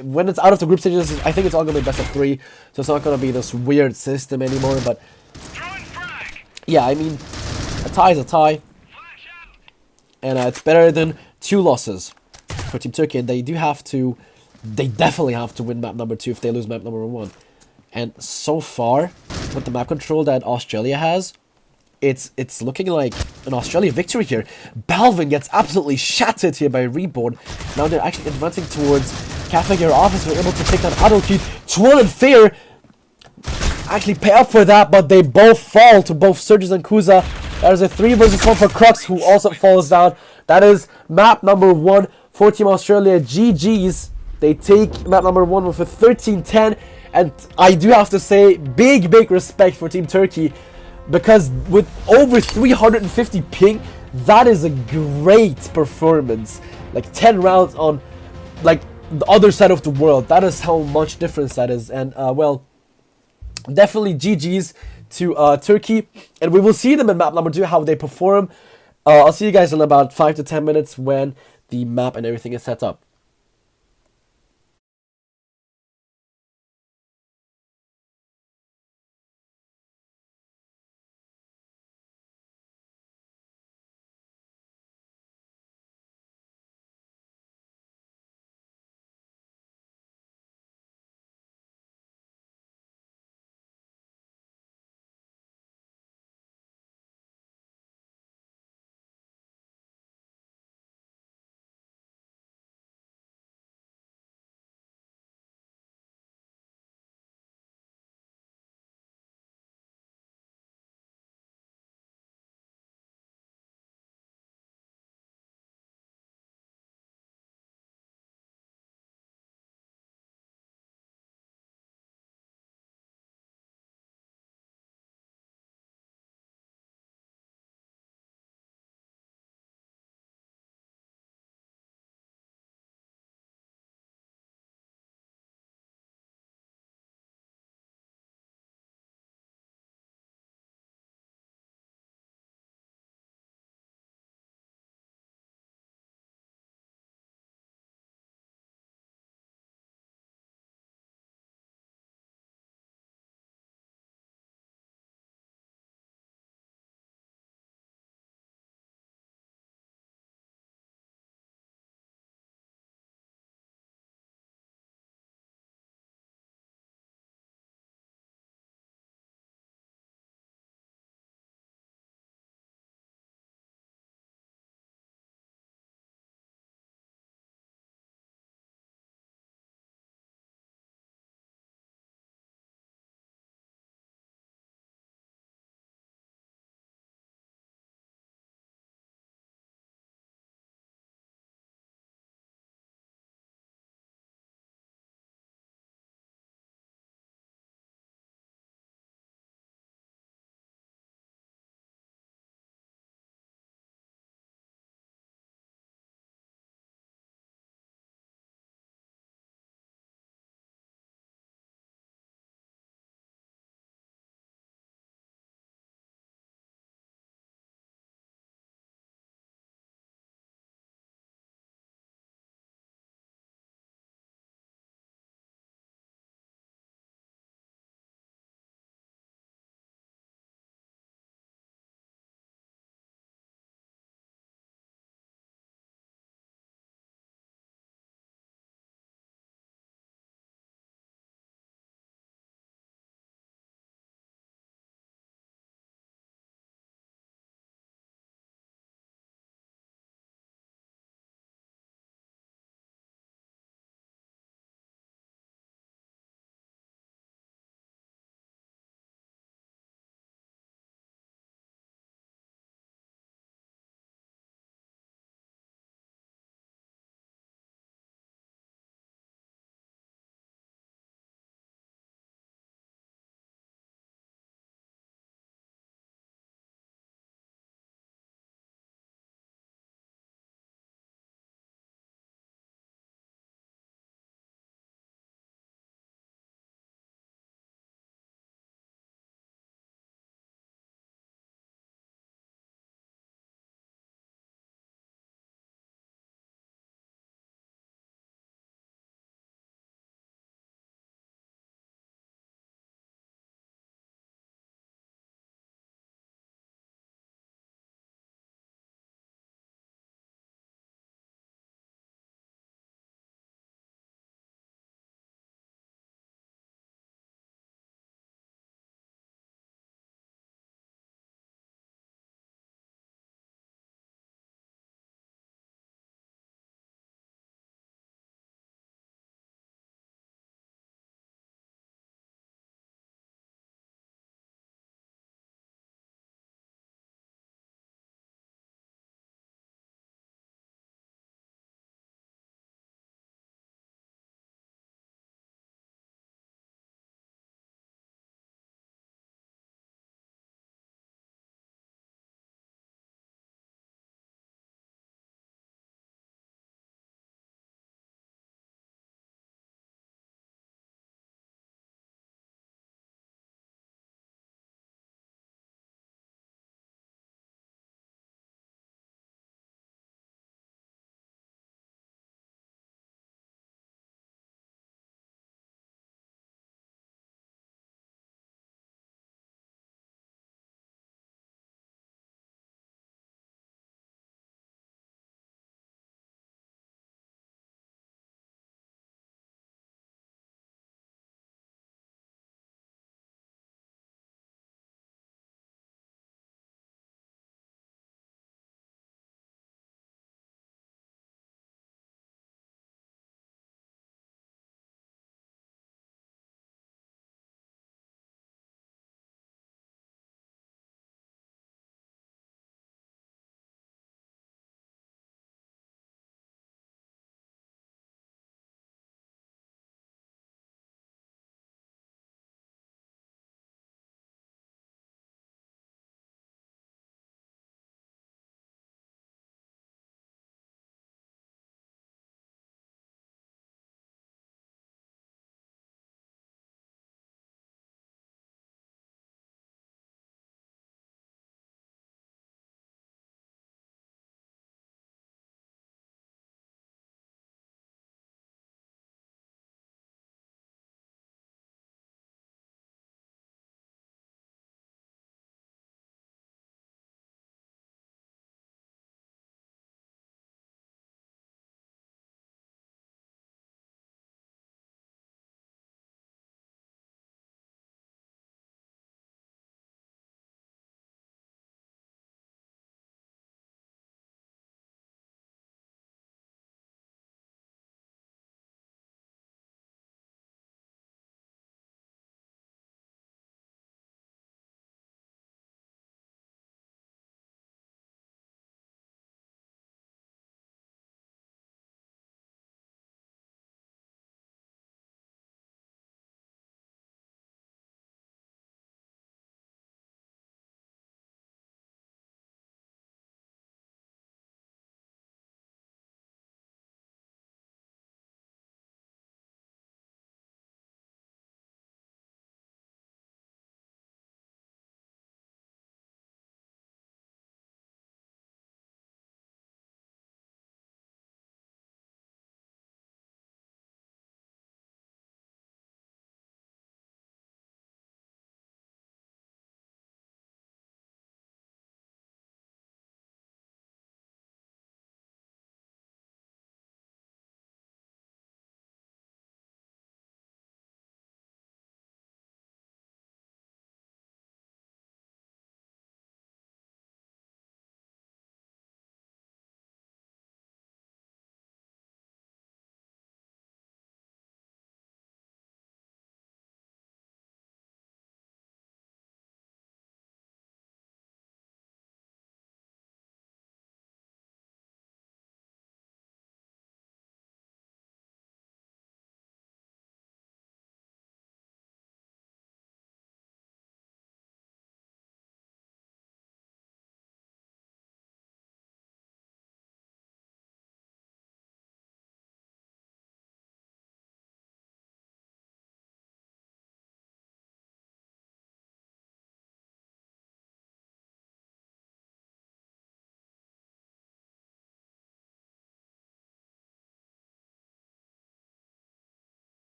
When it's out of the group stages, I think it's all going to be best of 3. So it's not going to be this weird system anymore. But yeah, I mean, a tie is a tie. And it's better than 2 losses for Team Turkey. And they definitely have to win map number 2 if they lose map number 1. And so far, with the map control that Australia has, it's looking like an Australia victory here. Balvin gets absolutely shattered here by Reborn. Now they're actually advancing towards Cafe Gear office. We're able to take down Adolkid. Twirl and Fair actually pay up for that, but they both fall to both Surges and Kuza. There's a 3 versus 1 for Crux, who also falls down. That is map number 1 for Team Australia. GG's. They take map number 1 with a 13-10. And I do have to say, big respect for Team Turkey. Because with over 350 ping, that is a great performance. Like 10 rounds on like the other side of the world. That is how much difference that is. And well, definitely GG's to Turkey. And we will see them in map number 2, how they perform. I'll see you guys in about 5 to 10 minutes when the map and everything is set up.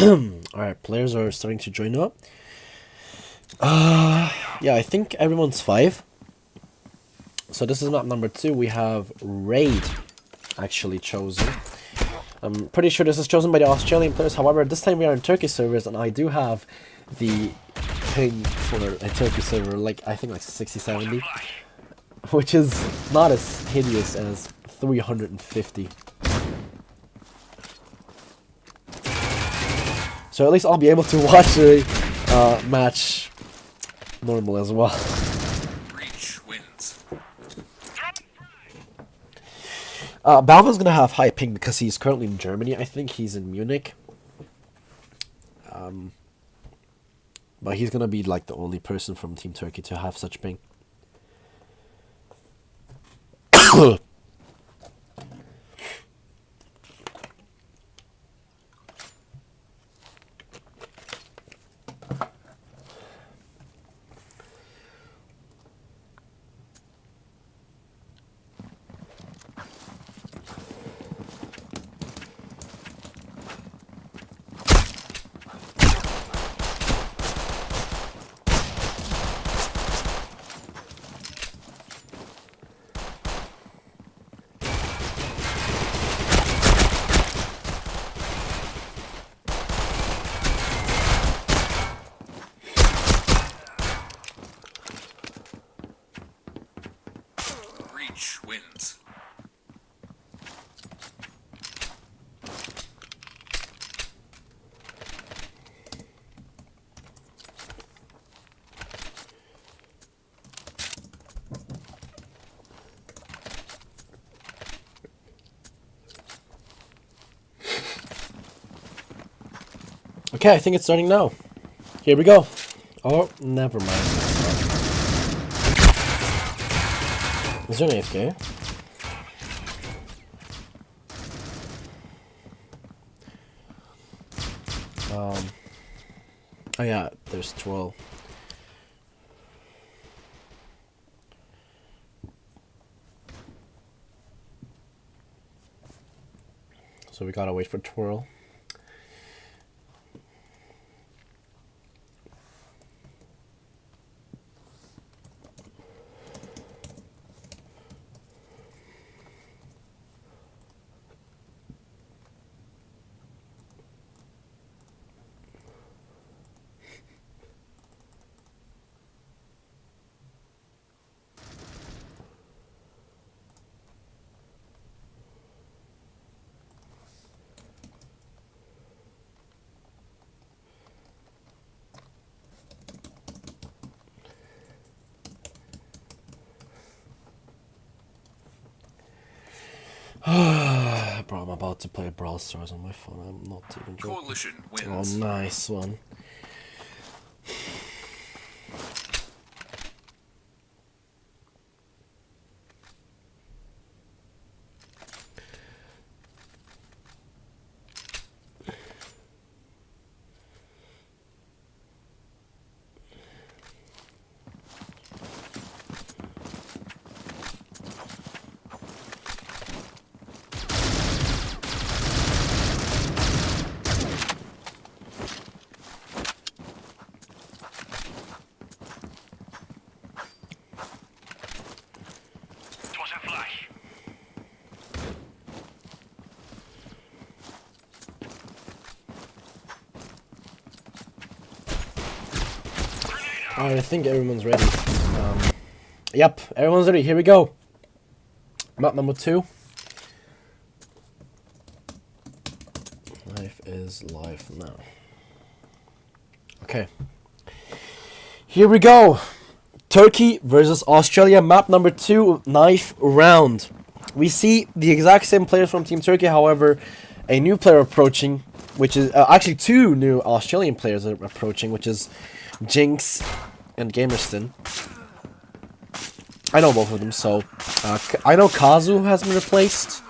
Alright, players are starting to join up. Yeah, I think everyone's 5. So this is map number 2. We have Raid actually chosen. I'm pretty sure this is chosen by the Australian players. However, this time we are in Turkish servers, and I do have the ping for a Turkish server, like I think like 60, 70, which is not as hideous as 350. So at least I'll be able to watch a match normal as well. Balvin's gonna have high ping because he's currently in Germany. I think he's in Munich. But he's gonna be like the only person from Team Turkey to have such ping. Wins. Okay, I think it's starting now. Here we go. Oh, never mind. Is there an AFK? Oh yeah, there's 12. So we gotta wait for Twirl. Bro, I'm about to play Brawl Stars on my phone. I'm not even joking. Coalition wins. Oh, nice one. Alright, I think everyone's ready. Yep, everyone's ready. Here we go. Map number 2. Life is life now. Okay. Here we go. Turkey versus Australia. Map number 2, knife round. We see the exact same players from Team Turkey. However, a new player approaching, which is actually 2 new Australian players are approaching, which is Jinx and Gamerston. I know both of them, so I know Kazu has been replaced.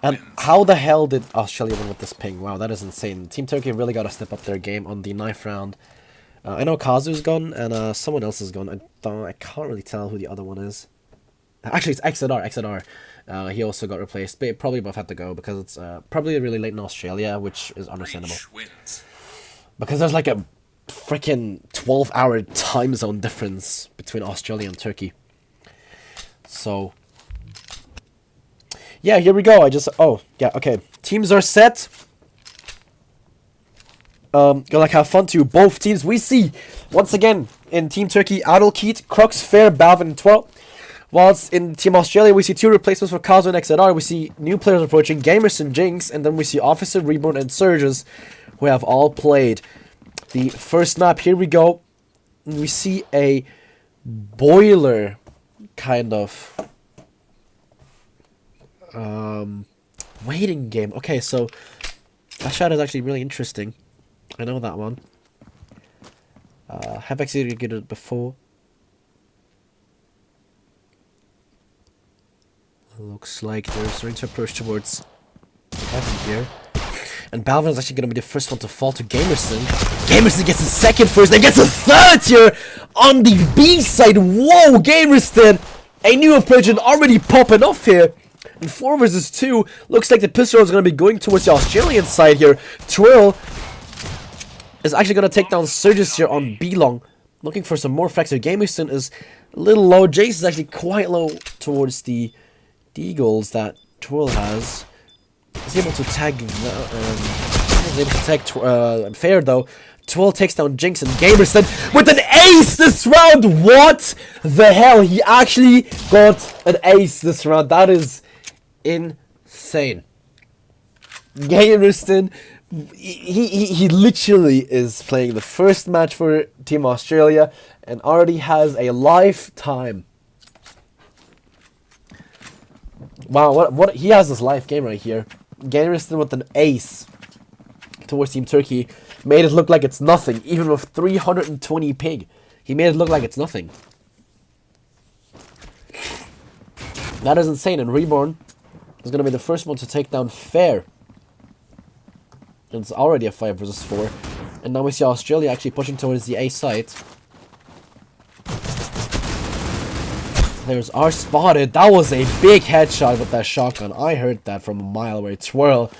And how the hell did Australia win with this ping? Wow, that is insane. Team Turkey really got to step up their game on the knife round. I know Kazu's gone, and someone else is gone. I can't really tell who the other one is. Actually, it's XZR. He also got replaced. But probably both had to go because it's probably really late in Australia, which is understandable. Because there's like a freaking 12-hour time zone difference between Australia and Turkey. So, yeah, here we go. Oh, yeah, okay. Teams are set. Gonna like have fun too. Both teams we see once again in Team Turkey, Adel Keat, Crux, Fair, Balvin, and Twirl. Whilst in Team Australia, we see 2 replacements for Kazu and XNR. We see new players approaching, Gamers and Jinx, and then we see Officer, Reborn, and Surges, who have all played the first map. Here we go. We see a boiler kind of waiting game. Okay, so that shot is actually really interesting. I know that one. Have executed it before. Looks like they're starting to approach towards heaven here. And Balvin is actually going to be the first one to fall to Gamerson. Gamerson gets a second first, then gets a third here on the B side. Whoa, Gamerson! A new approach and already popping off here. In 4 versus 2, looks like the pistol is going to be going towards the Australian side here. Twirl is actually going to take down Surges here on B long. Looking for some more fracks here. Gamerson is a little low. Jace is actually quite low towards the Eagles that Twirl has. He's able to tag Fair though. Twirl takes down Jinx and Gamerson with an ace this round. What the hell? He actually got an ace this round. That is insane. Gamerson, he literally is playing the first match for Team Australia and already has a lifetime. Wow, what he has this live game right here. Gamerson with an ace towards Team Turkey made it look like it's nothing, even with 320 ping. He made it look like it's nothing. That is insane, and Reborn is going to be the first one to take down Fair. And it's already a 5 versus 4. And now we see Australia actually pushing towards the A site. There's our spotted. That was a big headshot with that shotgun. I heard that from a mile away. Twirl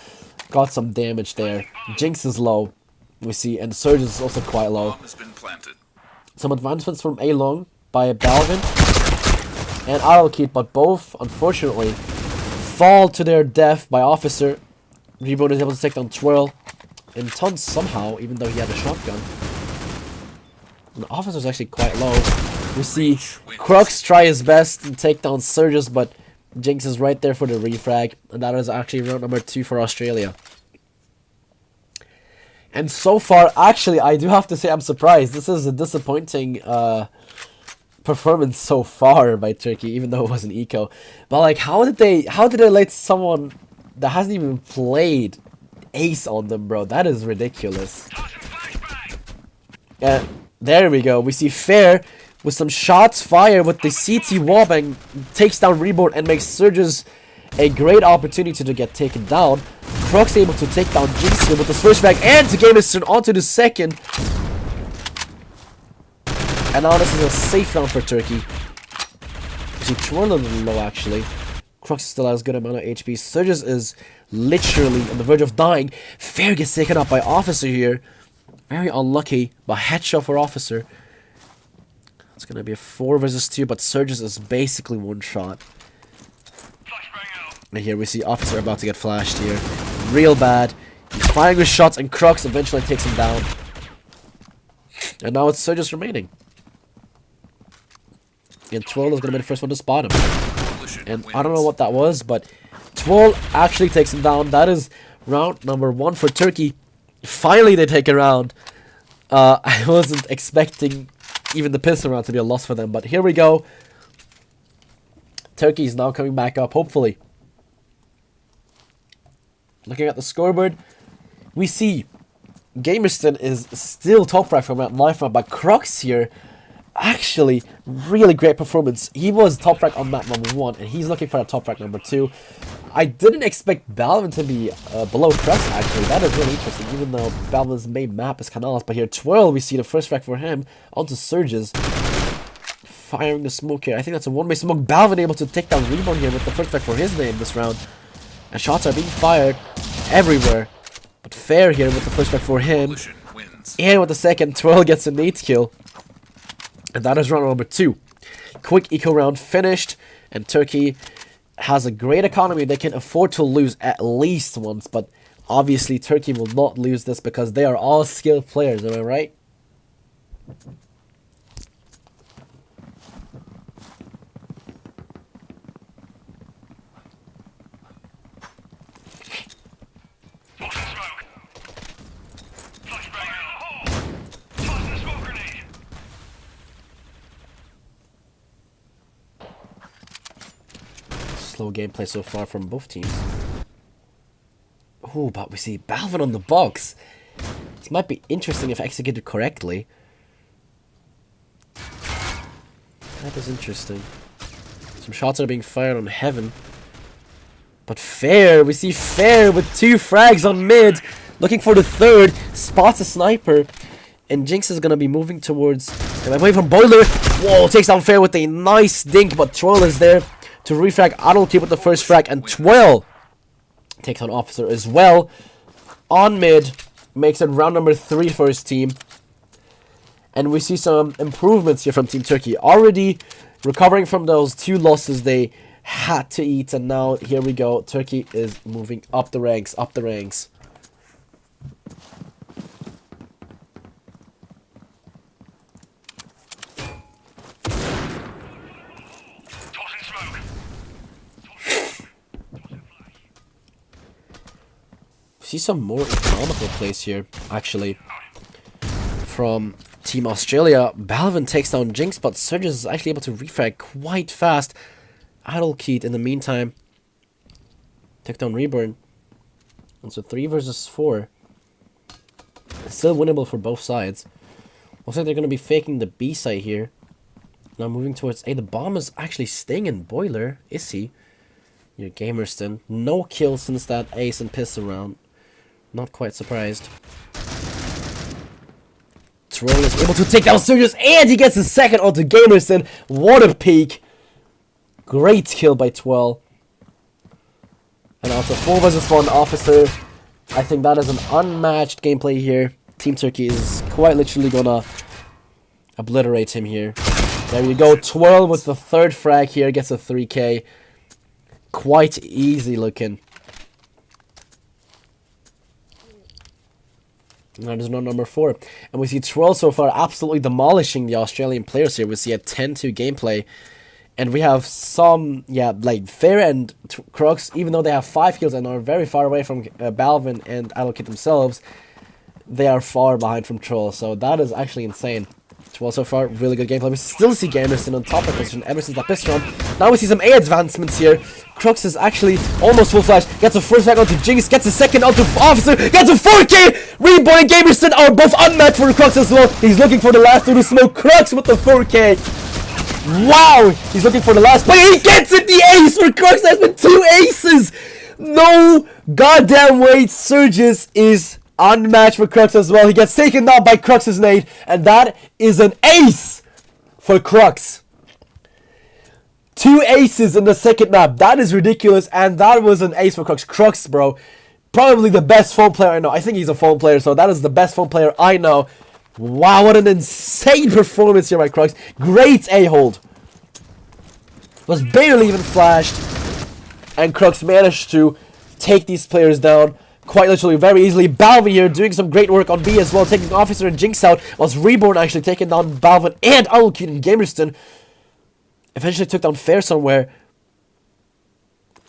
got some damage there. Jinx is low. We see, and Surge is also quite low. Some advancements from A long by Balvin and Adalkeet, but both unfortunately fall to their death by Officer. Reborn is able to take down Twirl and tons somehow, even though he had a shotgun. And the Officer is actually quite low. We see Crux try his best and take down Surges, but Jinx is right there for the refrag. And that is actually round number 2 for Australia. And so far, actually, I do have to say I'm surprised. This is a disappointing performance so far by Turkey, even though it was an eco. But like, how did they let someone that hasn't even played ace on them, bro? That is ridiculous. And there we go. We see Fair with some shots fired with the CT wallbang, takes down Reborn and makes Surges a great opportunity to get taken down. Crux able to take down Jinx here with his first frag and to Gamerson onto the second. And now this is a safe round for Turkey. See, Twirl a little low actually. Crux still has a good amount of HP. Surges is literally on the verge of dying. Fair gets taken up by Officer here. Very unlucky, but headshot for Officer. It's going to be a 4 versus 2, but Surges is basically one shot. And here we see Officer about to get flashed here. Real bad. He's firing his shots and Crux eventually takes him down. And now it's Surges remaining. And Twirl is going to be the first one to spot him. And I don't know what that was, but Twirl actually takes him down. That is round number 1 for Turkey. Finally they take a round. I wasn't expecting even the pistol round to be a loss for them, but here we go. Turkey is now coming back up, hopefully. Looking at the scoreboard, we see Gamerston is still top frag from life round, but Crux here, actually, really great performance. He was top frag on map number 1, and he's looking for a top frag number 2. I didn't expect Balvin to be below Crux, actually. That is really interesting, even though Balvin's main map is Canals. But here, Twirl, we see the first frag for him onto Surges. Firing the smoke here. I think that's a one-way smoke. Balvin able to take down Reborn here with the first frag for his name this round. And shots are being fired everywhere. But Fair here with the first frag for him. And with the second, Twirl gets a nade kill. And that is round number 2. Quick eco round finished. And Turkey has a great economy. They can afford to lose at least once. But obviously Turkey will not lose this because they are all skilled players. Am I right? Slow gameplay so far from both teams. Oh, but we see Balvin on the box. This might be interesting if executed correctly. That is interesting. Some shots are being fired on Heaven. But Fair, we see Fair with 2 frags on mid. Looking for the third. Spots a sniper. And Jinx is going to be moving towards... away from Boiler. Whoa, takes down Fair with a nice dink. But Troll is there to refrag. Adel keep with the first frag. And Twirl takes on Officer as well. On mid. Makes it round number 3 for his team. And we see some improvements here from Team Turkey. Already recovering from those 2 losses they had to eat. And now, here we go. Turkey is moving up the ranks, up the ranks. See some more economical plays here, actually. From Team Australia, Balvin takes down Jinx, but Surges is actually able to refrag quite fast. Adelkeet, in the meantime, took down Reborn. And so 3 versus 4. It's still winnable for both sides. Looks like they're going to be faking the B side here. Now moving towards A. The bomb is actually staying in Boiler. Is he? Your Gamerston. No kills since that ace and piss around. Not quite surprised. Troll is able to take down Surges, and he gets a second onto Gamerston. What a peek. Great kill by Twirl. And also 4 versus 1 Officer. I think that is an unmatched gameplay here. Team Turkey is quite literally gonna obliterate him here. There you go. Twirl with the 3rd frag here. Gets a 3k. Quite easy looking. And that is round number 4. And we see Twirl so far absolutely demolishing the Australian players here. We see a 10-2 gameplay. And we have some, like Fair and Crux, even though they have 5 kills and are very far away from Balvin and Adelkit themselves, they are far behind from Troll. So that is actually insane. Twirl so far, really good gameplay. We still see Gamerson on top of the position ever since that pistol run. Now we see some A advancements here. Crux is actually almost full flash. Gets a first frag onto Jinx. Gets a second onto Officer. Gets a 4k! Reborn and Gamerson are both unmatched for Crux as well. He's looking for the last 2 to smoke. Crux with the 4k. Wow! He's looking for the last play. He gets it! The ace for Crux. That's been 2 aces! No goddamn way. Surges is unmatched for Crux as well. He gets taken down by Crux's nade. And that is an ace for Crux. 2 aces in the second map. That is ridiculous. And that was an ace for Crux. Crux, bro. Probably the best phone player I know. I think he's a phone player. So that is the best phone player I know. Wow, what an insane performance here by Crux. Great A-hold. Was barely even flashed. And Crux managed to take these players down quite literally very easily. Balvin here doing some great work on B as well. Taking Officer and Jinx out. Was Reborn actually taking down Balvin and Adelkit and Gamerston. Eventually took down Fair somewhere.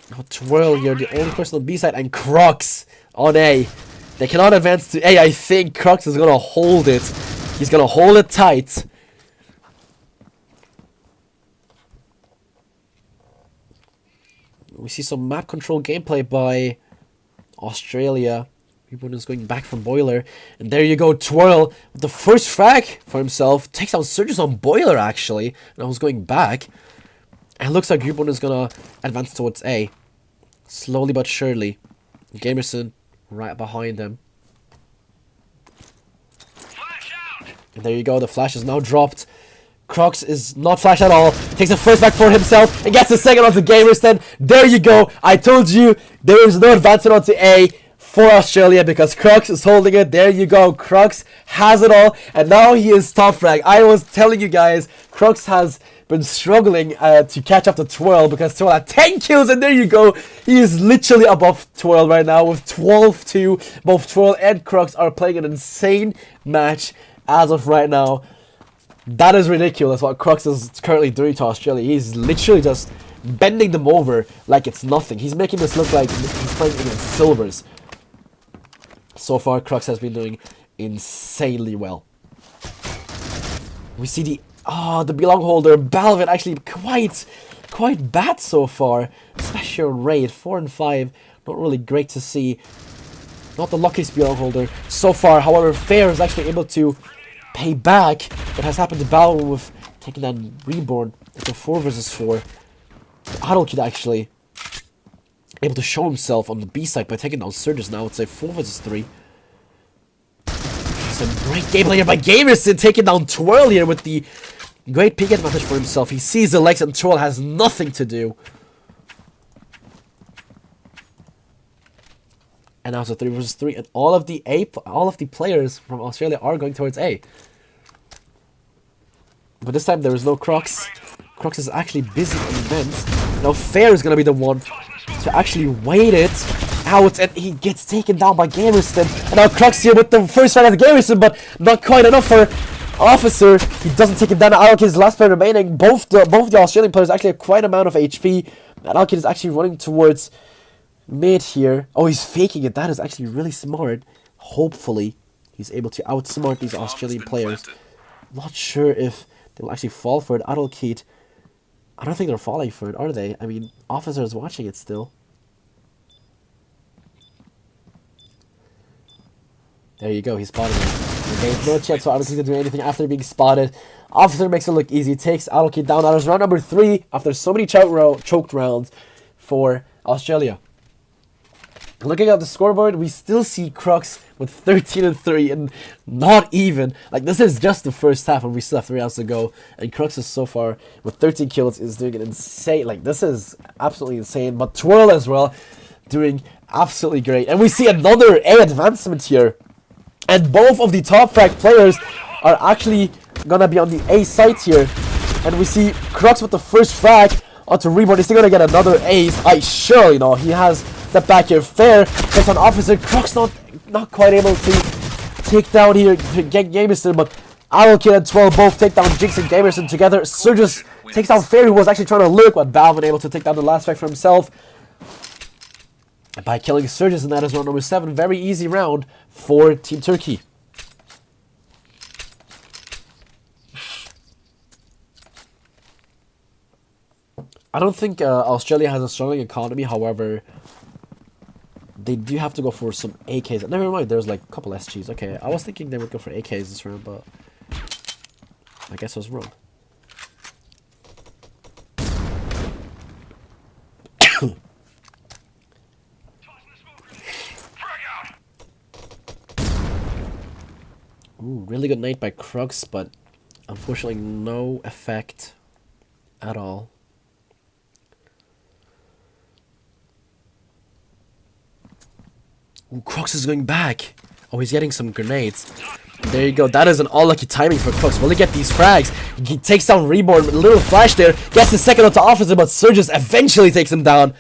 Now Twirl here, the only person on B side. And Crux on A. They cannot advance to A. I think Crux is going to hold it. He's going to hold it tight. We see some map control gameplay by Australia. Reborn is going back from Boiler. And there you go, Twirl with the first frag for himself. Takes out Surges on Boiler, actually. And I was going back. And it looks like Reborn is going to advance towards A. Slowly but surely. Gamerson right behind them. And there you go, the flash is now dropped. Crux is not flash at all. Takes the first back for himself and gets the second onto Gamerston. There you go. I told you there is no advancement onto A. for Australia because Crux is holding it. There you go. Crux has it all. And now he is top frag. I was telling you guys, Crux has been struggling to catch up to Twirl because Twirl had 10 kills. And there you go. He is literally above Twirl right now with 12-2. Both Twirl and Crux are playing an insane match as of right now. That is ridiculous what Crux is currently doing to Australia. He's literally just bending them over like it's nothing. He's making this look like he's playing against silvers. So far, Crux has been doing insanely well. We see the belong holder, Balvin, actually quite bad so far. Especially on raid, 4 and 5. Not really great to see. Not the luckiest belong holder so far. However, Fair is actually able to pay back what has happened to Balvin with taking down Reborn. It's a 4 versus 4. Adulkid actually able to show himself on the B side by taking down Surges now. It's a 4 versus 3. Some great gameplay here by Gamerson, taking down Twirl here with the great peek advantage for himself. He sees the legs and Twirl has nothing to do. And now it's a 3 versus 3, and all of the players from Australia are going towards A. But this time there is no Crux. Crux is actually busy on events. Now Fair is going to be the one to actually wait it out, and he gets taken down by Gamerston. And now Crux here with the first fight of Gamerston, but not quite enough for Officer. He doesn't take him down. Alkid's last player remaining. Both the Australian players actually have quite an amount of HP. And Alkid is actually running towards mid here. Oh, he's faking it. That is actually really smart. Hopefully, he's able to outsmart these Australian players. Not sure if they'll actually fall for it. Adulkid, I don't think they're falling for it, are they? I mean, Officer is watching it still. There you go, he spotted it. There's no chance for Adulkid to do anything after being spotted. Officer makes it look easy, takes Adulkid down. That is round number 3 after so many choked rounds for Australia. Looking at the scoreboard, we still see Crux with 13 and 3 and not even. Like, this is just the first half and we still have 3 rounds to go. And Crux is so far with 13 kills is doing an insane. Like, this is absolutely insane. But Twirl as well doing absolutely great. And we see another A advancement here. And both of the top frag players are actually gonna be on the A site here. And we see Crux with the first frag onto Reborn. Is he gonna get another ace? Sure, you know, he has step back here. Fair gets an Officer. Crux not quite able to take down here to get Gamerson, but Adulkid and Twirl both take down Jinx and Gamerson together. Surges takes down Fair, who was actually trying to lurk, but Balvin able to take down the last frag for himself by killing Surges, and that is round number 7. Very easy round for Team Turkey. I don't think Australia has a strong economy, however, they do have to go for some AKs. Never mind, there's like a couple SGs. Okay, I was thinking they would go for AKs this round, but I guess I was wrong. Ooh, really good nade by Crux, but unfortunately no effect at all. Ooh, Crux is going back. Oh, he's getting some grenades. There you go. That is an unlucky timing for Crux. Will he get these frags? He takes down Reborn with a little flash there. Gets the second onto Officer, but Surges eventually takes him down.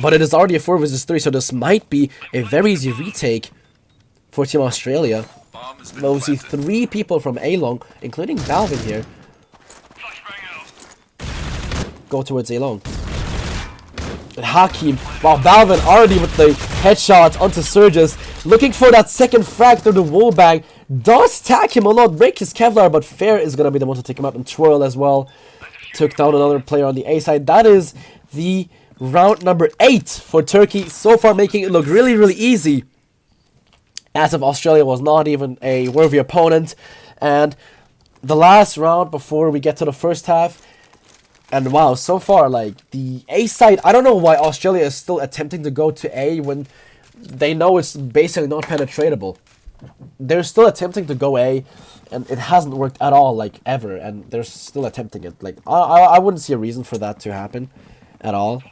But it is already a 4 versus 3, so this might be a very easy retake for Team Australia. Well, we see 3 people from A-Long, including Balvin here, go towards A-Long. And Hakim, wow, Balvin already with the headshot onto Surges, looking for that second frag through the wall bang. Does tag him a lot, break his Kevlar, but Fair is going to be the one to take him out, and Twirl as well. Took down another player on the A side. That is the round number 8 for Turkey, so far making it look really, really easy. As if Australia was not even a worthy opponent. And the last round before we get to the first half. And wow, so far, like, the A side, I don't know why Australia is still attempting to go to A when they know it's basically not penetratable. They're still attempting to go A, and it hasn't worked at all, like, ever, and they're still attempting it. Like, I wouldn't see a reason for that to happen at all.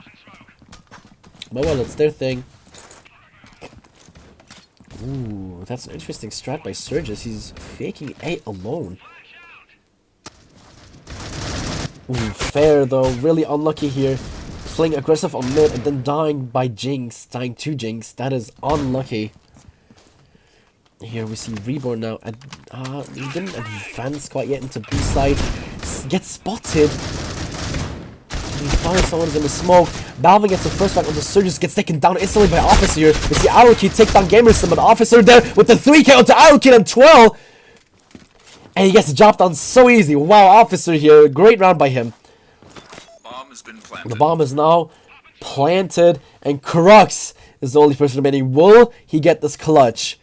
But well, it's their thing. Ooh, that's an interesting strat by Surges. He's faking A alone. Ooh, fair though. Really unlucky here. Playing aggressive on mid and then dying by Jinx. Dying to Jinx. That is unlucky. Here we see Reborn now. And he didn't advance quite yet into B side. Gets spotted. He finds someone in the smoke. Balvin gets the first fight on the Surges, gets taken down instantly by Officer here. We see Arrowkey take down Gamerson, but Officer there with the 3K onto Arrowkey and 12. And he gets the job done so easy. Wow, Officer here. Great round by him. Bomb has been planted. The bomb is now planted, and Crux is the only person remaining. Will he get this clutch?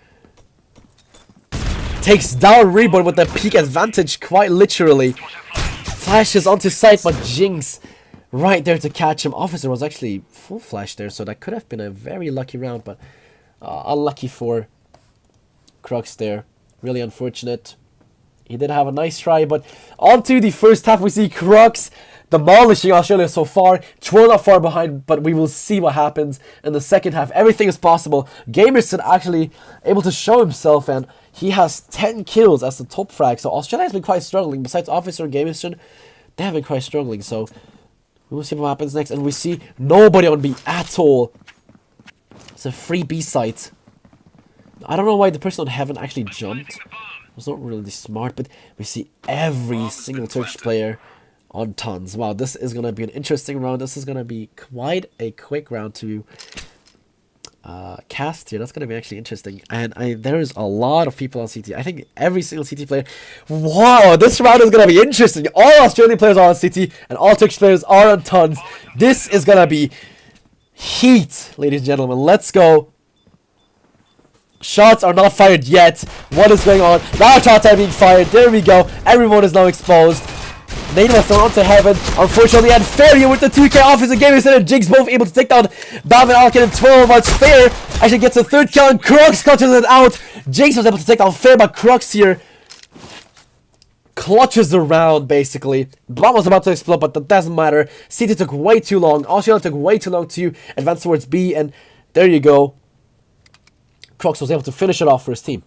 Takes down Reborn with the peak advantage, quite literally. Flashes onto sight, but Jinx right there to catch him. Officer was actually full flash there, so that could have been a very lucky round, but unlucky for Crux there. Really unfortunate. He did have a nice try, but on to the first half, we see Crux demolishing Australia so far. Twirl not far behind, but we will see what happens in the second half. Everything is possible. Gamerson actually able to show himself, and he has 10 kills as the top frag. So Australia has been quite struggling. Besides Officer and Gamerson, they have been quite struggling. So we will see what happens next. And we see nobody on B at all. It's a free B site. I don't know why the person on Heaven actually jumped. It was not really smart, but we see every single Turkish player on tons. Wow, this is going to be an interesting round. This is going to be quite a quick round to cast here. That's going to be actually interesting. And there is a lot of people on CT. I think every single CT player. Wow, this round is going to be interesting. All Australian players are on CT and all Turkish players are on tons. This is going to be heat, ladies and gentlemen. Let's go. Shots are not fired yet. What is going on? Now shots are being fired. There we go. Everyone is now exposed. Native was thrown onto Heaven. Unfortunately, and Fair here with the 2K Officer Gamerson and Jigs both able to take down Balvin, Alkin, and 12. But Fair actually gets a third kill, and Crux clutches it out. Jigs was able to take down Fair, but Crux here clutches the round, basically. Bomb was about to explode, but that doesn't matter. CT took way too long. Australia took way too long to advance towards B, and there you go. Crux was able to finish it off for his team.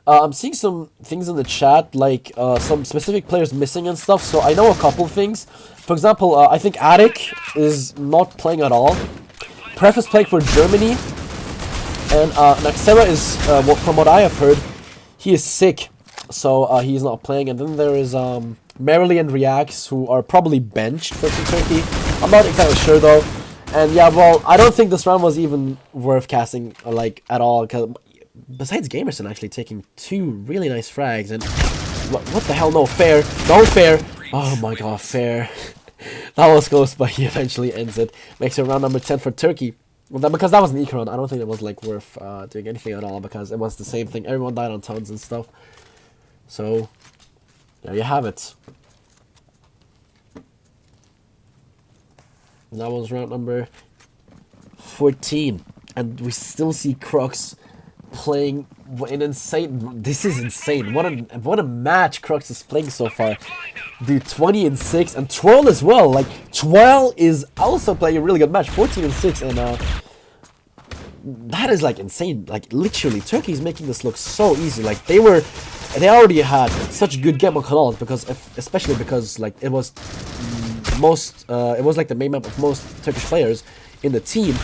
I'm seeing some things in the chat, like some specific players missing and stuff, so I know a couple things. For example, I think Attic is not playing at all. Pref is playing for Germany, and Naxera is, from what I have heard, he is sick, so he's not playing. And then there is Merrily and Reacts, who are probably benched for Team Turkey. I'm not exactly sure though. And yeah, well, I don't think this round was even worth casting, like, at all, because besides Gamerson actually taking 2 really nice frags, and what the hell, no Fair, no Fair, oh my god, Fair. That was close, but he eventually ends it. Makes it round number 10 for Turkey. Well, because that was an eco round, I don't think it was like worth doing anything at all, because it was the same thing. Everyone died on tons and stuff. So there you have it. That was round number 14, and we still see Crux playing an insane. This is insane. What a match Crux is playing so far. Dude, 20-6, and Twirl as well. Like, Twirl is also playing a really good match, 14-6, and that is like insane. Like, literally, Turkey is making this look so easy. Like, they already had such good game on Canals, because especially because like it was like the main map of most Turkish players in the team.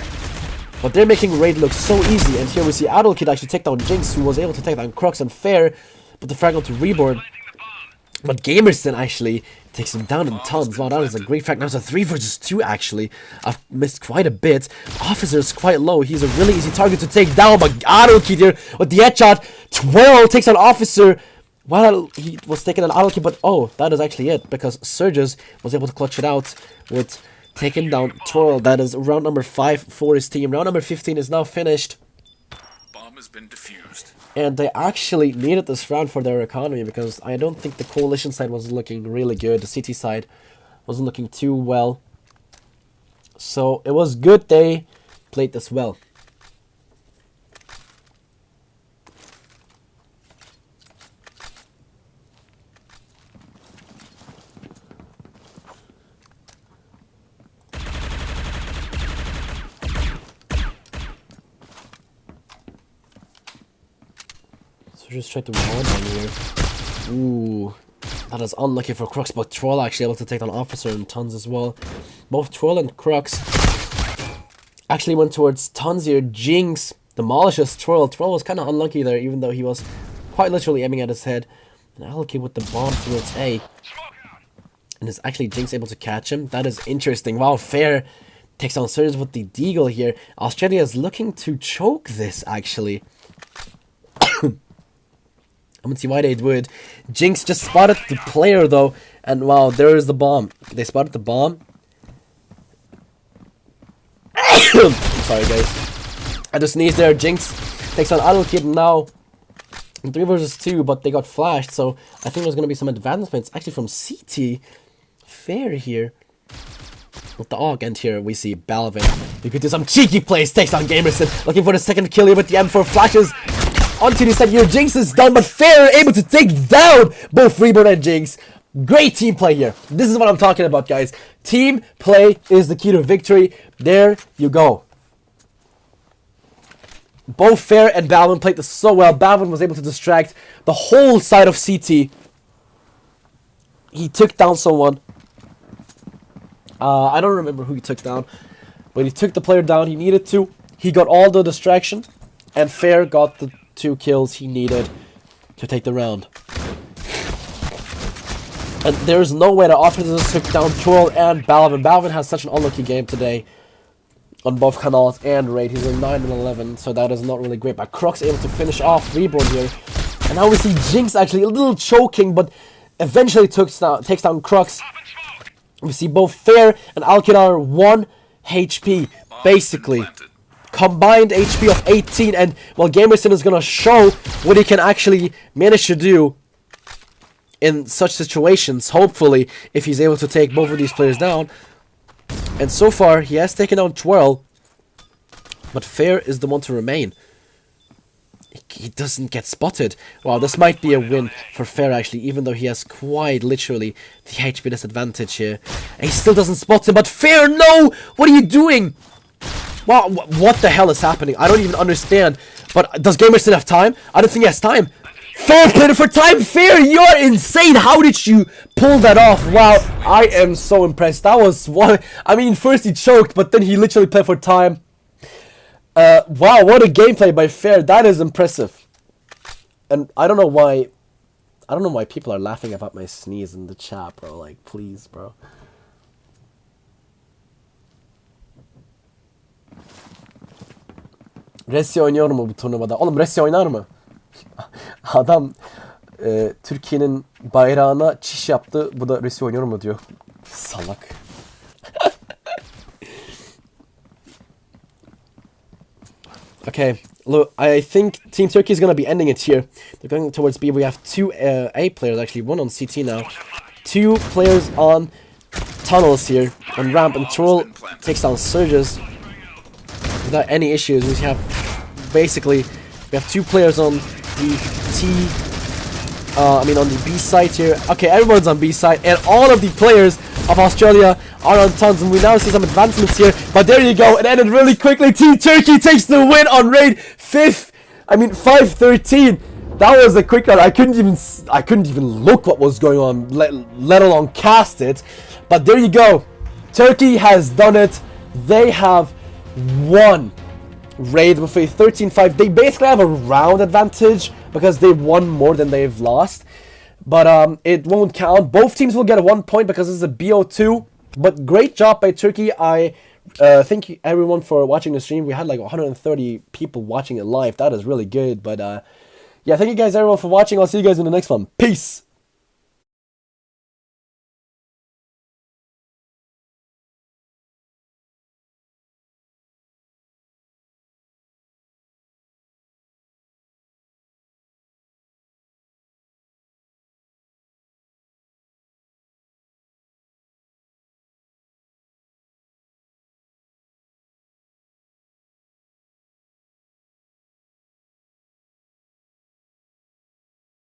But they're making Raid look so easy, and here we see Adol Kid actually take down Jinx, who was able to take down Crux and Fair, but the frag to Reborn. But Gamerson actually takes him down in tons. Wow, that is a great frag. Now it's a 3 versus 2 actually. I've missed quite a bit. Officer is quite low. He's a really easy target to take down, but Adol Kid here with the headshot. 12 takes on Officer while he was taking an Adol Kid, but oh, that is actually it, because Surges was able to clutch it out with taking down Twirl. That is round number 5 for his team. Round number 15 is now finished. Bomb has been defused. And they actually needed this round for their economy, because I don't think the coalition side was looking really good. The CT side wasn't looking too well. So it was good they played this well. So just try to ward on here. Ooh. That is unlucky for Crux, but Troll actually able to take down Officer and Tons as well. Both Troll and Crux actually went towards Tons here. Jinx demolishes Troll. Troll was kind of unlucky there, even though he was quite literally aiming at his head. And Alki with the bomb towards A. And is actually Jinx able to catch him? That is interesting. Wow, Fair takes down Surge with the Deagle here. Australia is looking to choke this, actually. I don't see why they would. Jinx just spotted the player, though. And wow, there is the bomb. They spotted the bomb. I'm sorry, guys. I just sneezed there. Jinx takes on Adult Kid now. 3 versus 2, but they got flashed. So I think there's going to be some advancements. Actually, from CT. Fair here. With the AUG, and here we see Balvin. He could do some cheeky plays. Takes on Gamerson. Looking for the second kill here with the M4 flashes. Onto the side here, Jinx is done, but Fair able to take down both Reborn and Jinx. Great team play here. This is what I'm talking about, guys. Team play is the key to victory. There you go. Both Fair and Balvin played this so well. Balvin was able to distract the whole side of CT. He took down someone. I don't remember who he took down, but he took the player down he needed to. He got all the distraction, and Fair got the 2 kills he needed to take the round. And there's no way the offenses took down Troll and Balvin. Balvin has such an unlucky game today on both Canals and Raid. He's in 9 and 11, so that is not really great. But Crux able to finish off Reborn here. And now we see Jinx actually a little choking, but eventually takes down Crux. We see both Fair and Alkidar 1 HP, basically. Combined HP of 18, and well, Gamerson is gonna show what he can actually manage to do in such situations, hopefully, if he's able to take both of these players down. And so far, he has taken down Twirl, but Fair is the one to remain. He doesn't get spotted. Wow, this might be a win for Fair, actually, even though he has quite literally the HP disadvantage here. And he still doesn't spot him, but Fair, no! What are you doing? Wow, what the hell is happening? I don't even understand. But does Gamerson have time? I don't think he has time. Fair played it for time. Fair, you're insane. How did you pull that off? Wow, I am so impressed. That was one. I mean, first he choked, but then he literally played for time. Wow, what a gameplay by Fair. That is impressive. And I don't know why. I don't know why people are laughing about my sneeze in the chat, bro. Like, please, bro. Resi oynuyor mu bu turnuvada? Oğlum Resi oynar mı? Adam Türkiye'nin bayrağına çiş yaptı. Bu da Resi oynuyor mu diyor. Salak. Okay, look, I think Team Turkey is going to be ending it here. They're going towards B. We have 2 A players, actually. 1 on CT now. 2 players on tunnels here. On ramp, and Troll takes down Surges without any issues. We have basically, we have 2 players on the on the B side here. Okay, everyone's on B side, and all of the players of Australia are on tons, and we now see some advancements here. But there you go, it ended really quickly. Team Turkey takes the win on Raid 5-13. That was a quick one. I couldn't even look what was going on, let alone cast it. But there you go. Turkey has done it. They have won Raid with a 13-5. They basically have a round advantage because they've won more than they've lost. But it won't count. Both teams will get a 1 point because this is a BO2. But great job by Turkey. I thank everyone for watching the stream. We had like 130 people watching it live. That is really good. But yeah, thank you guys everyone for watching. I'll see you guys in the next one. Peace.